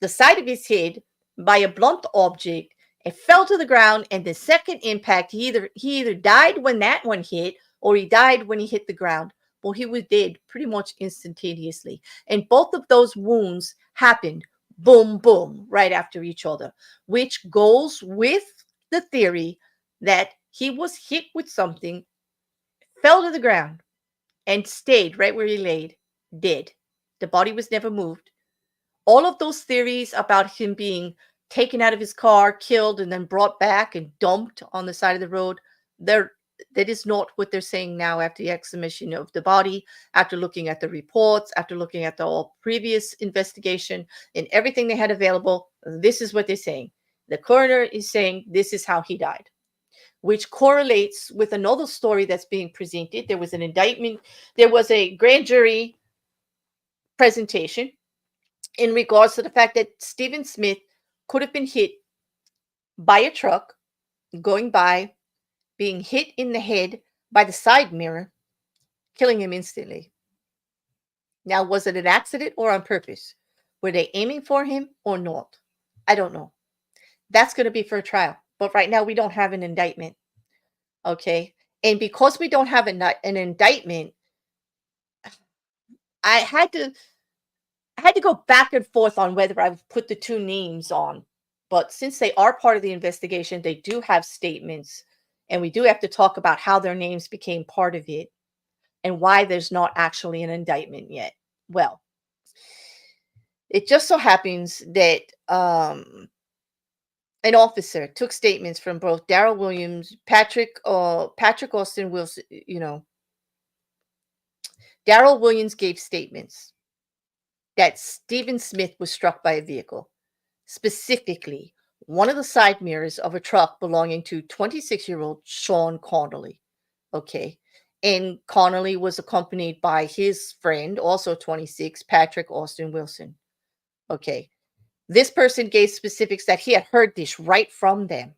side of his head by a blunt object and fell to the ground. And the second impact, he either died when that one hit or he died when he hit the ground. Well, he was dead pretty much instantaneously. And both of those wounds happened boom, boom, right after each other, which goes with the theory that he was hit with something, fell to the ground, and stayed right where he laid, dead. The body was never moved. All of those theories about him being taken out of his car, killed, and then brought back and dumped on the side of the road, that is not what they're saying now after the exhumation of the body, after looking at the reports, after looking at the all previous investigation and everything they had available. This is what they're saying. The coroner is saying this is how he died, which correlates with another story that's being presented. There was an indictment. There was a grand jury presentation in regards to the fact that Stephen Smith could have been hit by a truck going by, being hit in the head by the side mirror, killing him instantly. Now, was it an accident or on purpose? Were they aiming for him or not? I don't know. That's going to be for a trial. But right now, we don't have an indictment. Okay? And because we don't have an indictment, I had to go back and forth on whether I would put the two names on. But since they are part of the investigation, they do have statements. And we do have to talk about how their names became part of it and why there's not actually an indictment yet. Well, it just so happens that an officer took statements from both Daryl Williams, Patrick Austin Wilson. Daryl Williams gave statements that Stephen Smith was struck by a vehicle, specifically one of the side mirrors of a truck belonging to 26-year-old Sean Connolly. Okay. And Connolly was accompanied by his friend, also 26, Patrick Austin Wilson. Okay. This person gave specifics that he had heard this right from them.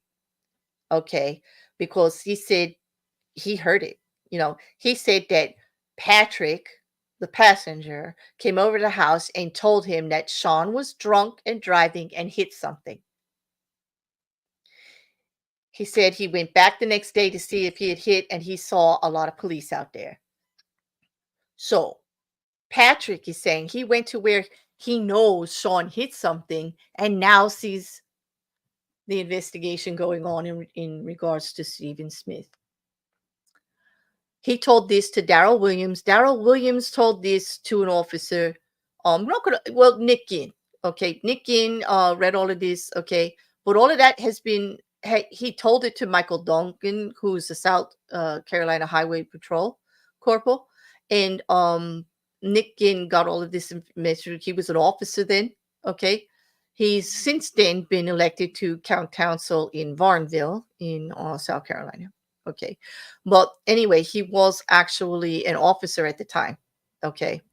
Okay. Because he said he heard it. He said that Patrick, the passenger, came over to the house and told him that Sean was drunk and driving and hit something. He said he went back the next day to see if he had hit, and he saw a lot of police out there. So Patrick is saying he went to where he knows Sean hit something and now sees the investigation going on in regards to Stephen Smith. He told this to Daryl Williams. Daryl Williams told this to an officer. Nick Ginn. Okay, Nick Ginn read all of this. Okay, but all of that has been. He told it to Michael Duncan, who's the South Carolina Highway Patrol corporal, and Nick Ginn got all of this information. He was an officer then. Okay, he's since then been elected to council in Varnville in South Carolina. Okay. But anyway, he was actually an officer at the time. Okay.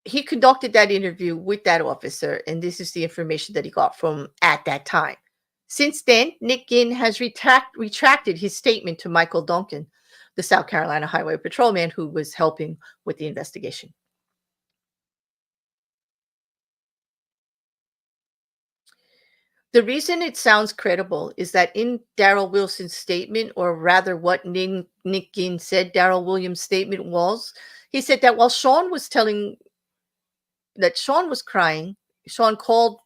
He conducted that interview with that officer, and this is the information that he got from at that time. Since then, Nick Ginn has retracted his statement to Michael Duncan, the South Carolina Highway Patrolman who was helping with the investigation. The reason it sounds credible is that in Daryl Wilson's statement, or rather what Nick Ginn said Daryl Williams' statement was, he said that while Sean was crying, Sean called,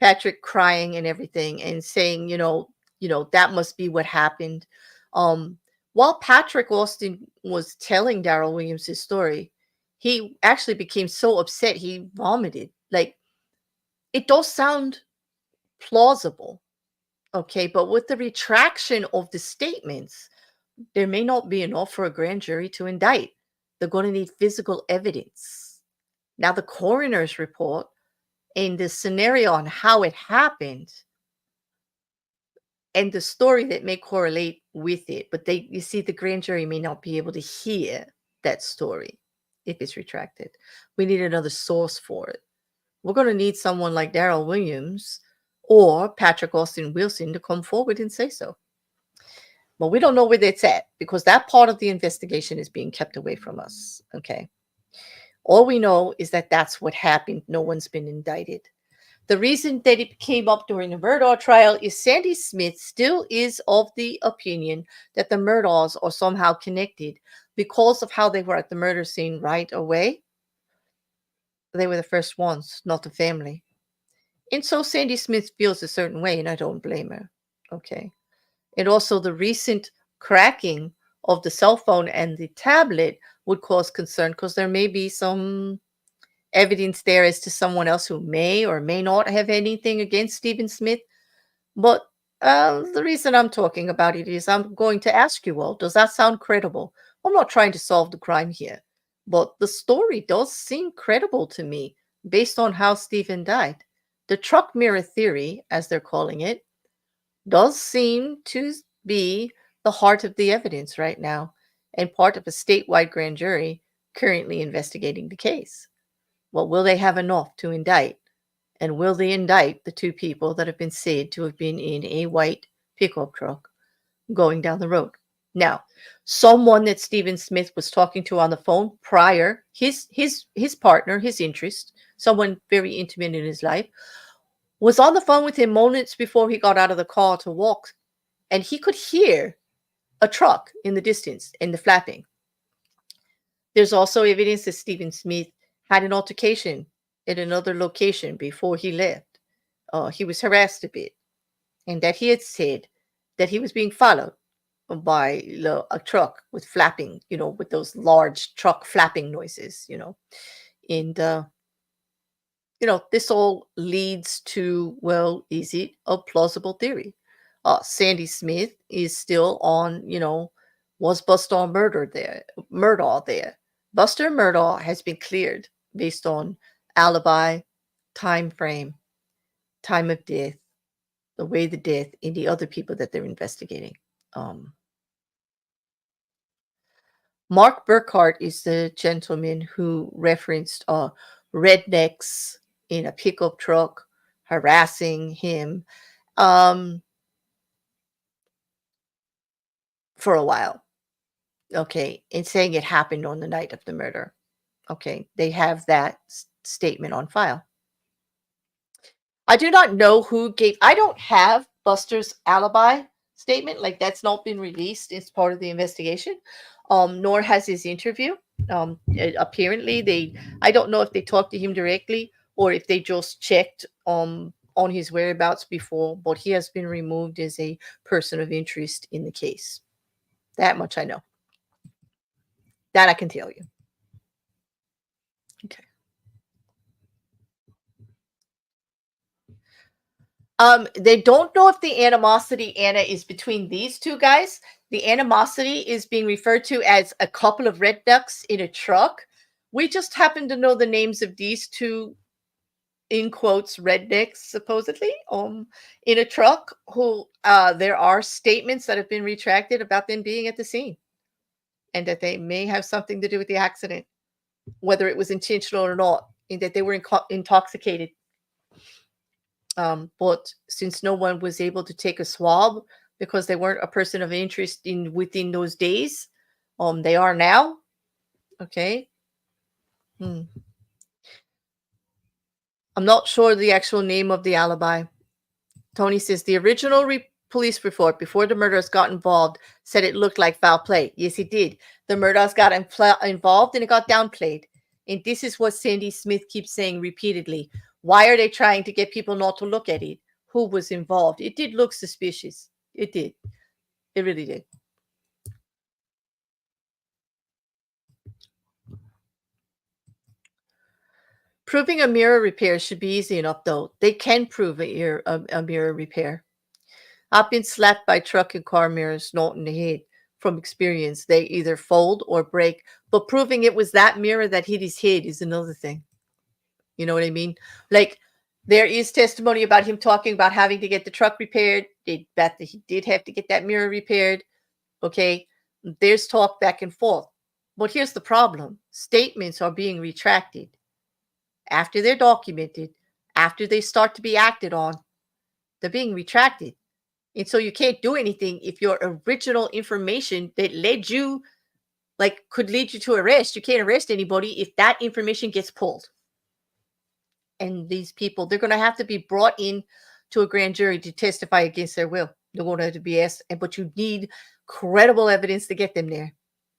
Patrick crying and everything and saying, that must be what happened. While Patrick Austin was telling Daryl Williams his story, he actually became so upset he vomited. Like, it does sound plausible, okay, but with the retraction of the statements, there may not be enough for a grand jury to indict. They're going to need physical evidence. Now, the coroner's report and the scenario on how it happened and the story that may correlate with it, but you see, the grand jury may not be able to hear that story if it's retracted. We need another source for it. We're going to need someone like Daryl Williams or Patrick Austin Wilson to come forward and say so. But we don't know where it's at because that part of the investigation is being kept away from us. Okay. All we know is that that's what happened. No one's been indicted. The reason that it came up during the Murdaugh trial is Sandy Smith still is of the opinion that the Murdaughs are somehow connected because of how they were at the murder scene right away. They were the first ones, not the family. And so Sandy Smith feels a certain way, and I don't blame her. Okay. And also the recent cracking of the cell phone and the tablet would cause concern because there may be some evidence there as to someone else who may or may not have anything against Stephen Smith. But the reason I'm talking about it is I'm going to ask you all, does that sound credible? I'm not trying to solve the crime here, but the story does seem credible to me based on how Stephen died. The truck mirror theory, as they're calling it, does seem to be the heart of the evidence right now and part of a statewide grand jury currently investigating the case. Well, will they have enough to indict? And will they indict the two people that have been said to have been in a white pickup truck going down the road? Now, someone that Stephen Smith was talking to on the phone prior, his partner, his interest, someone very intimate in his life, was on the phone with him moments before he got out of the car to walk, and he could hear a truck in the distance and the flapping. There's also evidence that Stephen Smith had an altercation at another location before he left. He was harassed a bit, and that he had said that he was being followed by a truck with flapping, with those large truck flapping noises, and this all leads to, well, is it a plausible theory? Sandy Smith is still on, was Buster Murdaugh there? Buster Murdaugh has been cleared based on alibi, time frame, time of death, the way the death, and the other people that they're investigating. Mark Burkhart is the gentleman who referenced rednecks in a pickup truck harassing him for a while. Okay. And saying it happened on the night of the murder. Okay. They have that statement on file. I do not know who I don't have Buster's alibi statement. Like, that's not been released. It's part of the investigation. Nor has his interview. Apparently I don't know if they talked to him directly or if they just checked on his whereabouts before, but he has been removed as a person of interest in the case. That much I know. That I can tell you. Okay. They don't know if the animosity, Anna, is between these two guys. The animosity is being referred to as a couple of rednecks in a truck. We just happen to know the names of these two, in quotes, rednecks, supposedly, in a truck, who there are statements that have been retracted about them being at the scene and that they may have something to do with the accident, whether it was intentional or not, and that they were intoxicated. But since no one was able to take a swab because they weren't a person of interest within those days, they are now. Okay. I'm not sure the actual name of the alibi. Tony says the original police report before the murderers got involved said it looked like foul play. Yes, it did. The murderers got involved and it got downplayed. And this is what Sandy Smith keeps saying repeatedly. Why are they trying to get people not to look at it? Who was involved? It did look suspicious. It did. It really did. Proving a mirror repair should be easy enough, though. They can prove a mirror repair. I've been slapped by truck and car mirrors, not in the head. From experience, they either fold or break. But proving it was that mirror that hit his head is another thing. You know what I mean? Like, there is testimony about him talking about having to get the truck repaired. That he did have to get that mirror repaired. Okay. There's talk back and forth. But here's the problem. Statements are being retracted after they're documented, after they start to be acted on. They're being retracted. And so you can't do anything if your original information that led you, like, could lead you to arrest. You can't arrest anybody if that information gets pulled. And these people, they're going to have to be brought in to a grand jury to testify against their will. They're going to have to be asked, but you need credible evidence to get them there.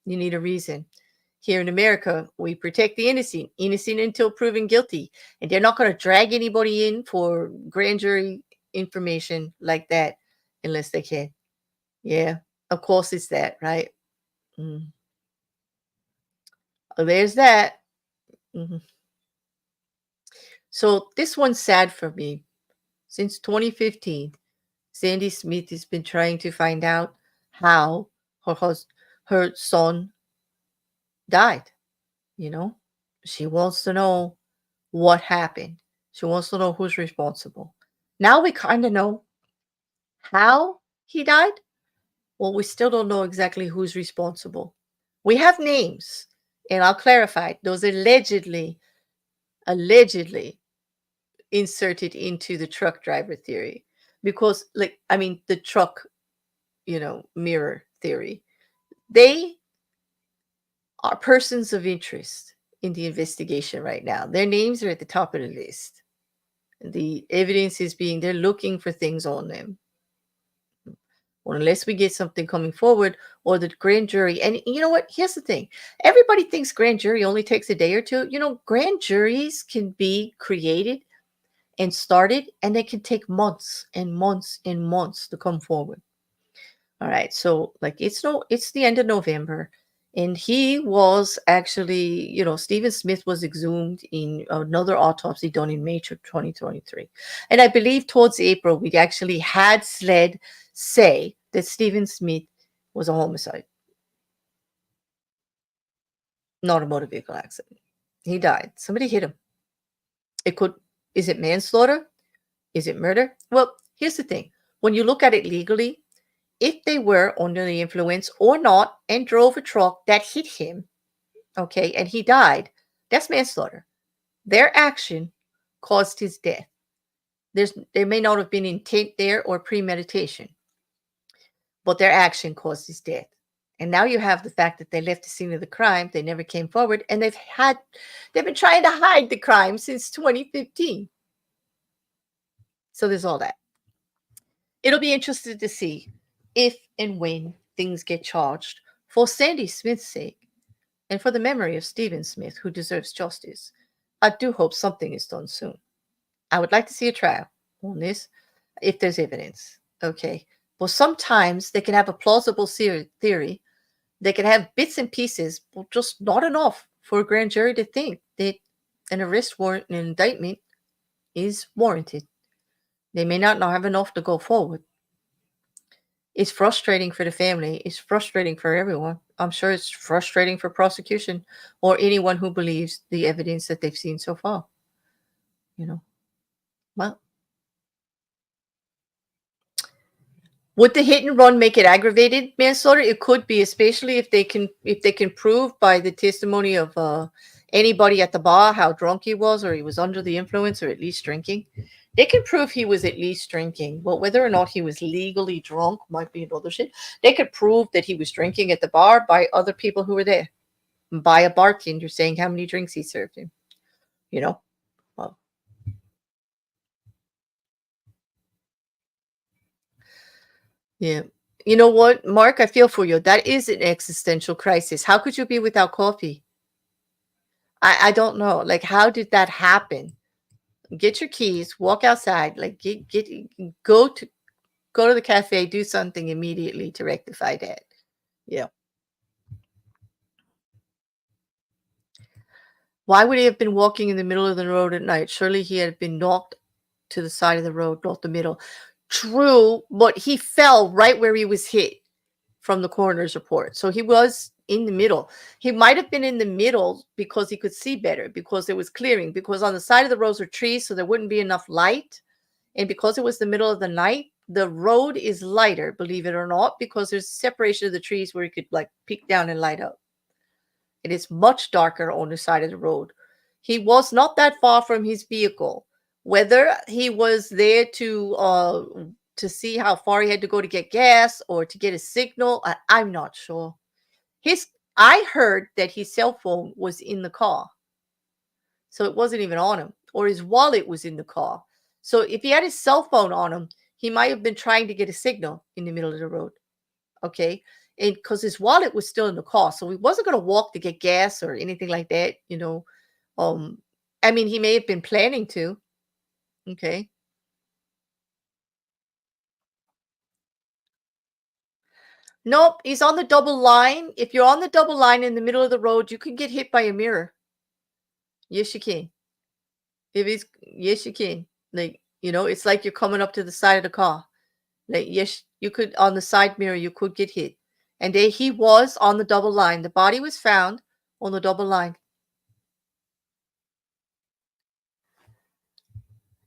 You need a reason. Here in America, we protect the innocent until proven guilty. And they're not going to drag anybody in for grand jury information like that unless they can. Yeah, of course it's that, right? Oh, there's that. So this one's sad for me. Since 2015, Sandy Smith has been trying to find out how her son died. You know, she wants to know what happened. She wants to know who's responsible. Now we kind of know how he died. Well, we still don't know exactly who's responsible. We have names, and I'll clarify. Those allegedly inserted into the truck driver theory, because, like, I mean, the truck, mirror theory. They are persons of interest in the investigation right now. Their names are at the top of the list. The evidence is they're looking for things on them. Well, unless we get something coming forward, or the grand jury. And you know what? Here's the thing. Everybody thinks grand jury only takes a day or two. Grand juries can be created and started, and they can take months and months and months to come forward. All right. So, like, it's the end of November. And he was actually, Stephen Smith was exhumed in another autopsy done in May of 2023. And I believe towards April, we actually had SLED say that Stephen Smith was a homicide, not a motor vehicle accident. He died. Somebody hit him. Is it manslaughter? Is it murder? Well, here's the thing. When you look at it legally, if they were under the influence or not and drove a truck that hit him, okay, and he died, that's manslaughter. Their action caused his death. There may not have been intent there or premeditation, but their action caused his death. And now you have the fact that they left the scene of the crime, they never came forward, and they've been trying to hide the crime since 2015. So there's all that. It'll be interesting to see if and when things get charged for Sandy Smith's sake and for the memory of Stephen Smith, who deserves justice. I do hope something is done soon. I would like to see a trial on this if there's evidence. Okay. Well, sometimes they can have a plausible theory. They can have bits and pieces, but just not enough for a grand jury to think that an arrest warrant and an indictment is warranted. They may not have enough to go forward. It's frustrating for the family. It's frustrating for everyone. I'm sure it's frustrating for prosecution or anyone who believes the evidence that they've seen so far. Well, would the hit and run make it aggravated manslaughter? It could be, especially if they can prove by the testimony of anybody at the bar how drunk he was, or he was under the influence, or at least drinking. They can prove he was at least drinking. But whether or not he was legally drunk might be another shit. They could prove that he was drinking at the bar by other people who were there, by a bartender saying how many drinks he served him. Well, yeah. You know what, Mark? I feel for you. That is an existential crisis. How could you be without coffee? I don't know. Like, how did that happen? Get your keys, walk outside, like go to the cafe, do something immediately to rectify that. Yeah. Why would he have been walking in the middle of the road at night? Surely he had been knocked to the side of the road, not the middle. True, but he fell right where he was hit from the coroner's report. So he was in the middle. He might have been in the middle because he could see better, because there was clearing, because on the side of the roads were trees, so there wouldn't be enough light. And because it was the middle of the night, the road is lighter, believe it or not, because there's separation of the trees where you could, like, peek down and light up. It is much darker on the side of the road. He was not that far from his vehicle. Whether he was there to see how far he had to go to get gas or to get a signal, I'm not sure. I heard that his cell phone was in the car. So it wasn't even on him, or his wallet was in the car. So if he had his cell phone on him, he might have been trying to get a signal in the middle of the road. Okay. And because his wallet was still in the car. So he wasn't going to walk to get gas or anything like that, I mean, he may have been planning to. Okay. Nope, he's on the double line. If you're on the double line in the middle of the road, you can get hit by a mirror. Yes, you can. Yes, you can. Like, it's like you're coming up to the side of the car. Like, yes, you could, on the side mirror, you could get hit. And there he was on the double line. The body was found on the double line.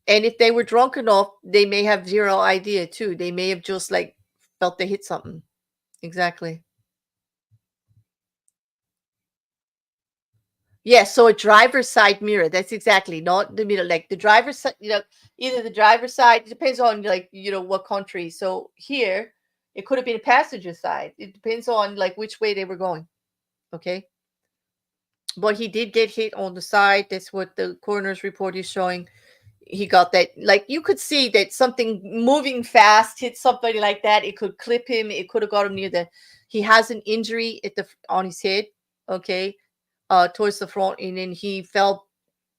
And if they were drunk enough, they may have zero idea too. They may have just like felt they hit something. Exactly. Yeah, so a driver's side mirror. That's exactly not the middle. Like the driver's side, either the driver's side, it depends on what country. So here, it could have been a passenger side. It depends on like which way they were going. Okay. But he did get hit on the side. That's what the coroner's report is showing. He got that, like you could see that something moving fast hit somebody like that. It could clip him. It could have got him he has an injury on his head. Okay. Towards the front, and then he fell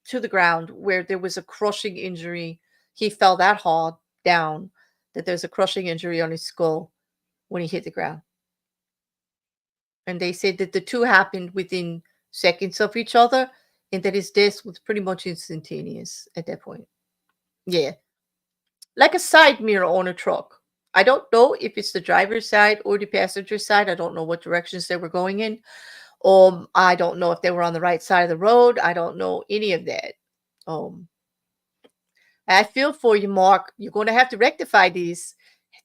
to the ground where there was a crushing injury. He fell that hard down that there's a crushing injury on his skull when he hit the ground. And they said that the two happened within seconds of each other, and that his death was pretty much instantaneous at that point. Yeah. Like a side mirror on a truck. I don't know if it's the driver's side or the passenger side. I don't know what directions they were going in. I don't know if they were on the right side of the road. I don't know any of that. I feel for you, Mark. You're going to have to rectify these.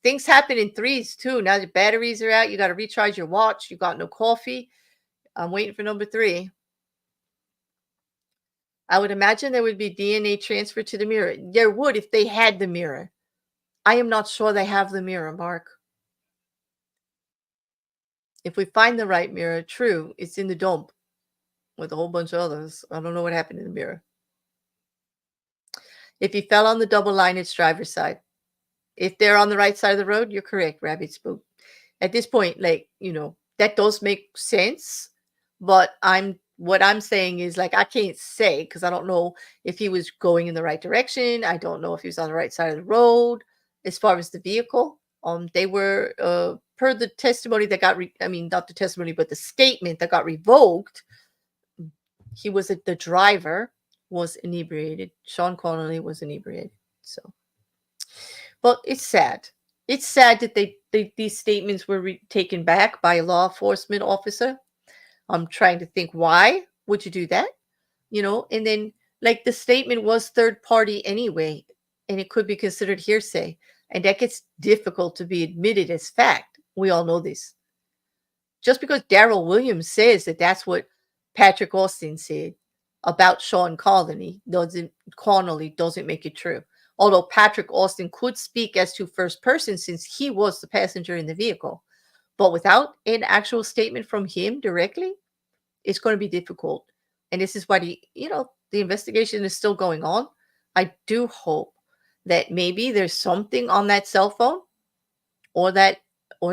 Things happen in threes too. Now the batteries are out. You got to recharge your watch. You got no coffee. I'm waiting for number 3. I would imagine there would be DNA transfer to the mirror. There would if they had the mirror. I am not sure they have the mirror, Mark. If we find the right mirror, true, it's in the dump with a whole bunch of others. I don't know what happened in the mirror. If he fell on the double line, it's driver's side. If they're on the right side of the road, you're correct, Rabbit Spook. At this point, that does make sense. But what I'm saying is, I can't say because I don't know if he was going in the right direction. I don't know if he was on the right side of the road as far as the vehicle. They were, per the testimony that got, not the testimony, but the statement that got revoked, the driver was inebriated. Sean Connolly was inebriated. So, but it's sad. It's sad that these statements were taken back by a law enforcement officer. I'm trying to think, why would you do that? And then the statement was third party anyway, and it could be considered hearsay. And that gets difficult to be admitted as fact. We all know this. Just because Daryl Williams says that that's what Patrick Austin said about Sean Connolly doesn't make it true. Although Patrick Austin could speak as to first person since he was the passenger in the vehicle. But without an actual statement from him directly, it's going to be difficult. And this is why the investigation is still going on. I do hope that maybe there's something on that cell phone or the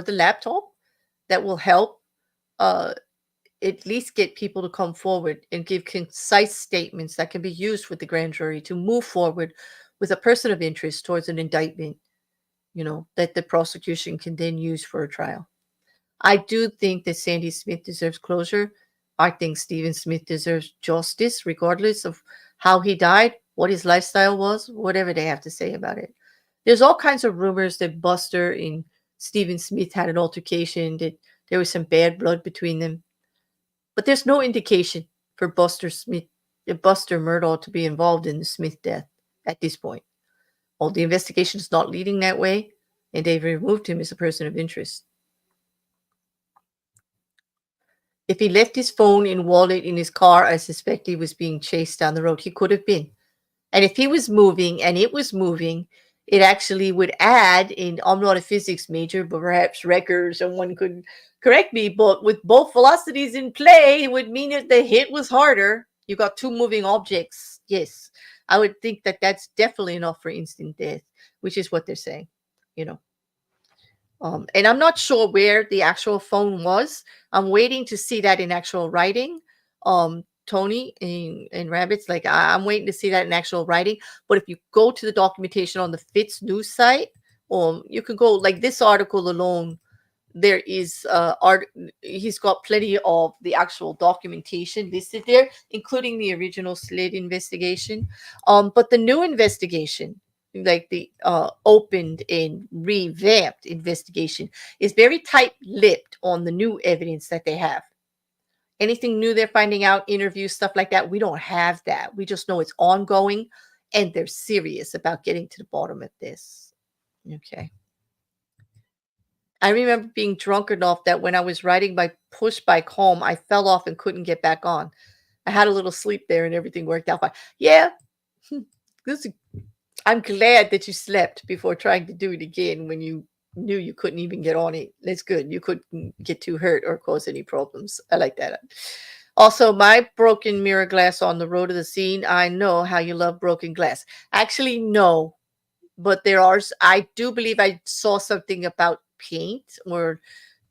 laptop that will help at least get people to come forward and give concise statements that can be used with the grand jury to move forward with a person of interest towards an indictment, that the prosecution can then use for a trial. I do think that Sandy Smith deserves closure. I think Stephen Smith deserves justice, regardless of how he died, what his lifestyle was, whatever they have to say about it. There's all kinds of rumors that Buster and Stephen Smith had an altercation, that there was some bad blood between them. But there's no indication for Buster Murdaugh to be involved in the Smith death at this point. Well, the investigation is not leading that way, and they've removed him as a person of interest. If he left his phone and wallet in his car, I suspect he was being chased down the road. He could have been. And if he was moving and it was moving, it actually would add in. I'm not a physics major, but perhaps Recker or someone could correct me. But with both velocities in play, it would mean that the hit was harder. You got two moving objects. Yes, I would think that that's definitely enough for instant death, which is what they're saying, you know. And I'm not sure where the actual phone was. I'm waiting to see that in actual writing. Tony and Rabbits, like I'm waiting to see that in actual writing. But if you go to the documentation on the Fitz news site, you can go like this article alone. There is he's got plenty of the actual documentation listed there, including the original SLID investigation. But the new investigation, like the opened and revamped investigation, is very tight-lipped on the new evidence that they have. Anything new they're finding out, interviews, stuff like that, we don't have that. We just know it's ongoing and they're serious about getting to the bottom of this. Okay. I remember being drunk enough that when I was riding my push bike home, I fell off and couldn't get back on. I had a little sleep there and everything worked out fine. Yeah. I'm glad that you slept before trying to do it again when you knew you couldn't even get on it. That's good. You couldn't get too hurt or cause any problems. I like that. Also, my broken mirror glass on the road to the scene. I know how you love broken glass. Actually, no. But I do believe I saw something about paint or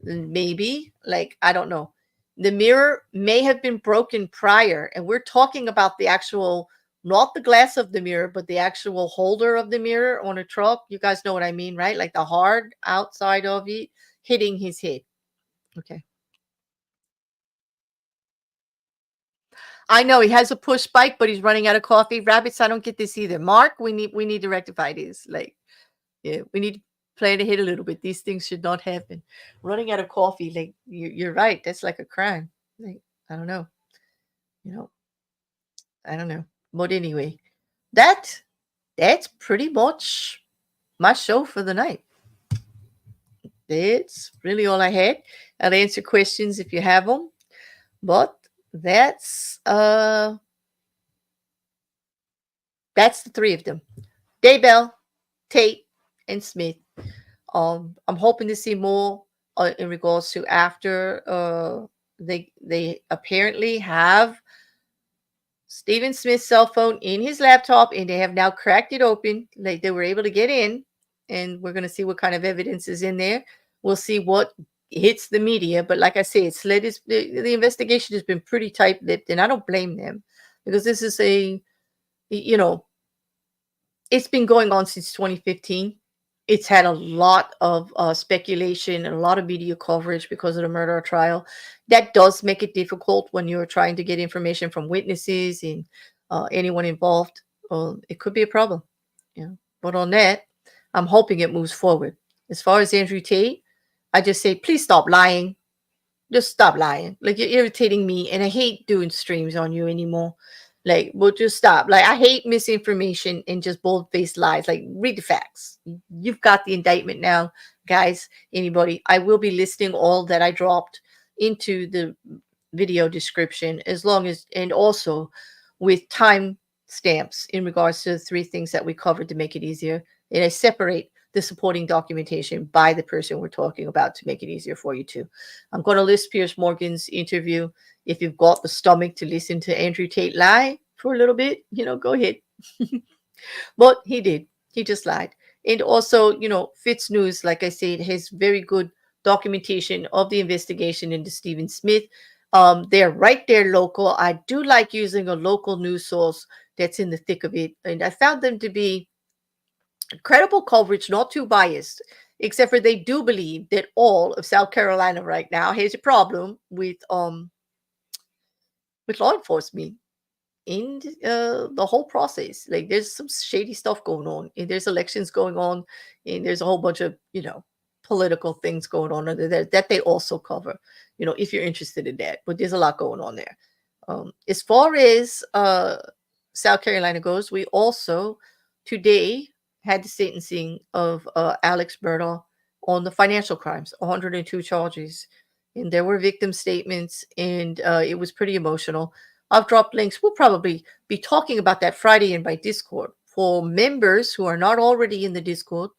maybe, like, I don't know. The mirror may have been broken prior, and we're talking about the actual, not the glass of the mirror, but the actual holder of the mirror on a truck. You guys know what I mean, right? Like the hard outside of it hitting his head. Okay. I know he has a push bike, but he's running out of coffee. Rabbits, I don't get this either. Mark, we need to rectify this. Like, yeah, we need to plan ahead a little bit. These things should not happen. Running out of coffee, like you're right. That's like a crime. Like, I don't know. You know, I don't know. But anyway, that's pretty much my show for the night. That's really all I had. I'll answer questions if you have them. But that's the three of them. Daybell, Tate, and Smith. I'm hoping to see more in regards to after they apparently have Stephen Smith's cell phone in his laptop, and they have now cracked it open. Like they were able to get in, and we're going to see what kind of evidence is in there. We'll see what hits the media. But like I say, the investigation has been pretty tight-lipped, and I don't blame them because this is it's been going on since 2015. It's had a lot of speculation and a lot of media coverage because of the murder trial. That does make it difficult when you're trying to get information from witnesses and anyone involved. It could be a problem. Yeah. But on that, I'm hoping it moves forward. As far as Andrew Tate, I just say, please stop lying. Just stop lying. Like, you're irritating me, and I hate doing streams on you anymore. Like, we'll just stop. Like, I hate misinformation and just bold-faced lies. Like, read the facts. You've got the indictment now, guys. Anybody, I will be listing all that I dropped into the video description, and also with time stamps in regards to the three things that we covered to make it easier. And I separate the supporting documentation by the person we're talking about to make it easier for you too. I'm going to list Piers Morgan's interview. If you've got the stomach to listen to Andrew Tate lie for a little bit, go ahead. But he did. He just lied. And also, Fitz News, like I said, has very good documentation of the investigation into Stephen Smith. They're right there local. I do like using a local news source that's in the thick of it. And I found them to be credible coverage, not too biased, except for they do believe that all of South Carolina right now has a problem with law enforcement in the whole process. Like, there's some shady stuff going on, and there's elections going on, and there's a whole bunch of political things going on under there that they also cover. If you're interested in that, but there's a lot going on there. As far as South Carolina goes, we also today had the sentencing of Alex Murdaugh on the financial crimes, 102 charges. and there were victim statements, and it was pretty emotional. I've dropped links. We'll probably be talking about that Friday in my Discord. For members who are not already in the Discord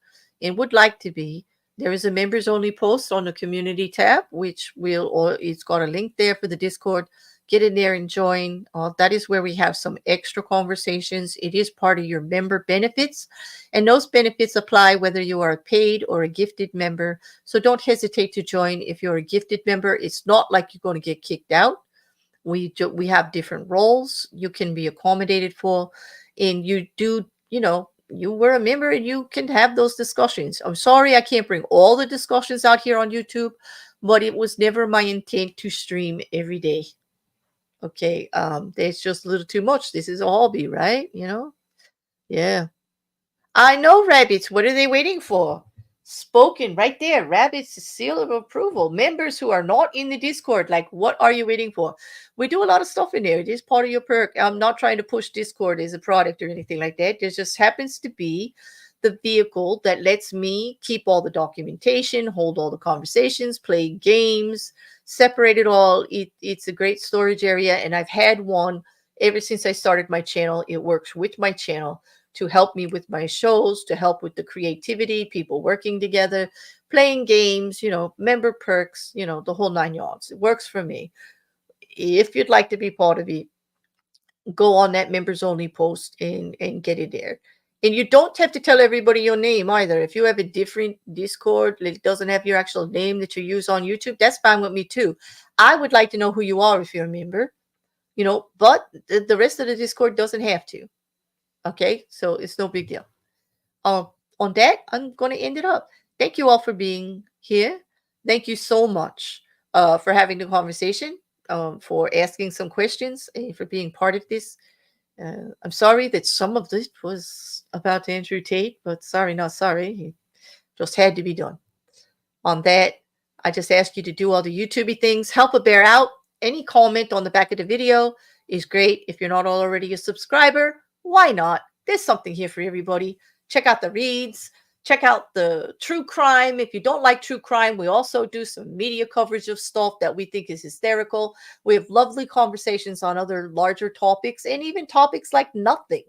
and would like to be, there is a members only post on the community tab, which will, or it's got a link there for the Discord. Get in there and join. That is where we have some extra conversations. It is part of your member benefits, and those benefits apply whether you are a paid or a gifted member. So don't hesitate to join. If you're a gifted member, it's not like you're going to get kicked out. We have different roles you can be accommodated for, and you do, you were a member and you can have those discussions. I'm sorry I can't bring all the discussions out here on YouTube, but it was never my intent to stream every day. Okay, there's just a little too much. This is a hobby, right? Yeah. I know, rabbits. What are they waiting for? Spoken right there. Rabbits, seal of approval. Members who are not in the Discord, like, what are you waiting for? We do a lot of stuff in there. It is part of your perk. I'm not trying to push Discord as a product or anything like that. There just happens to be the vehicle that lets me keep all the documentation, hold all the conversations, play games, separate it all. It's a great storage area, and I've had one ever since I started my channel. It works with my channel to help me with my shows, to help with the creativity, people working together, playing games, member perks, the whole 9 yards. It works for me. If you'd like to be part of it, go on that members only post and get it there. And you don't have to tell everybody your name either. If you have a different Discord that doesn't have your actual name that you use on YouTube, that's fine with me too. I would like to know who you are if you're a member, but the rest of the Discord doesn't have to. Okay, so it's no big deal. On that, I'm going to end it up. Thank you all for being here. Thank you so much for having the conversation, for asking some questions, and for being part of this. I'm sorry that some of this was about Andrew Tate, but sorry, not sorry. It just had to be done. On that, I just ask you to do all the YouTubey things. Help a bear out. Any comment on the back of the video is great. If you're not already a subscriber, why not? There's something here for everybody. Check out the reads. Check out the true crime. If you don't like true crime, we also do some media coverage of stuff that we think is hysterical. We have lovely conversations on other larger topics, and even topics like nothing,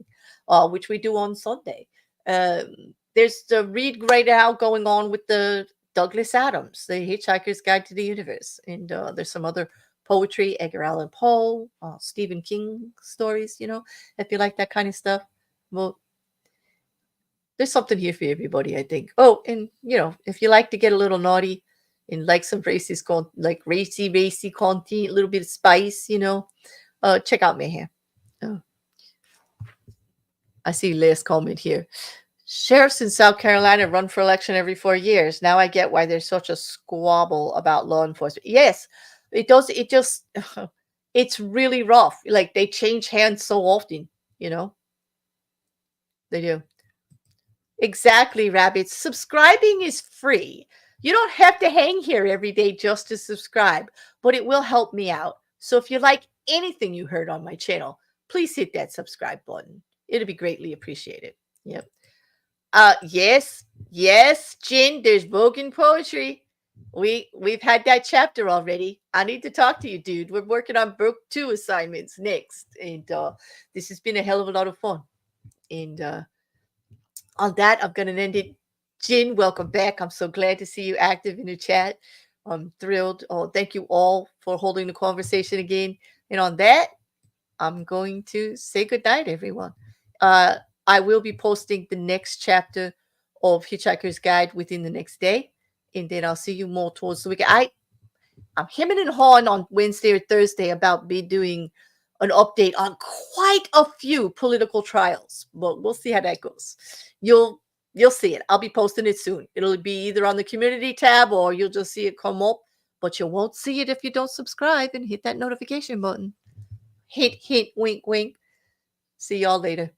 which we do on Sunday. There's the read right now going on with the Douglas Adams, The Hitchhiker's Guide to the Universe. And there's some other poetry, Edgar Allan Poe, Stephen King stories, if you like that kind of stuff. Well, there's something here for everybody, I think. Oh, and, if you like to get a little naughty and like some racy content, a little bit of spice, check out Mayhem. Oh. I see last comment here. Sheriffs in South Carolina run for election every 4 years. Now I get why there's such a squabble about law enforcement. Yes, it does. It just, it's really rough. Like, they change hands so often, They do. Exactly, rabbits. Subscribing is free. You don't have to hang here every day just to subscribe, but it will help me out. So if you like anything you heard on my channel, please hit that subscribe button. It'll be greatly appreciated. Yep. Yes, Jin, there's Bogan poetry. We've had that chapter already. I need to talk to you, dude. We're working on book 2 assignments next. And this has been a hell of a lot of fun. And on that, I'm going to end it. Jin, welcome back. I'm so glad to see you active in the chat. I'm thrilled. Thank you all for holding the conversation again. And on that, I'm going to say goodnight, everyone. I will be posting the next chapter of Hitchhiker's Guide within the next day. And then I'll see you more towards the weekend. I'm hemming and hawing on Wednesday or Thursday about me doing an update on quite a few political trials, but we'll see how that goes. You'll see it. I'll be posting it soon. It'll be either on the community tab or you'll just see it come up, but you won't see it if you don't subscribe and hit that notification button. Hit, wink, wink. See y'all later.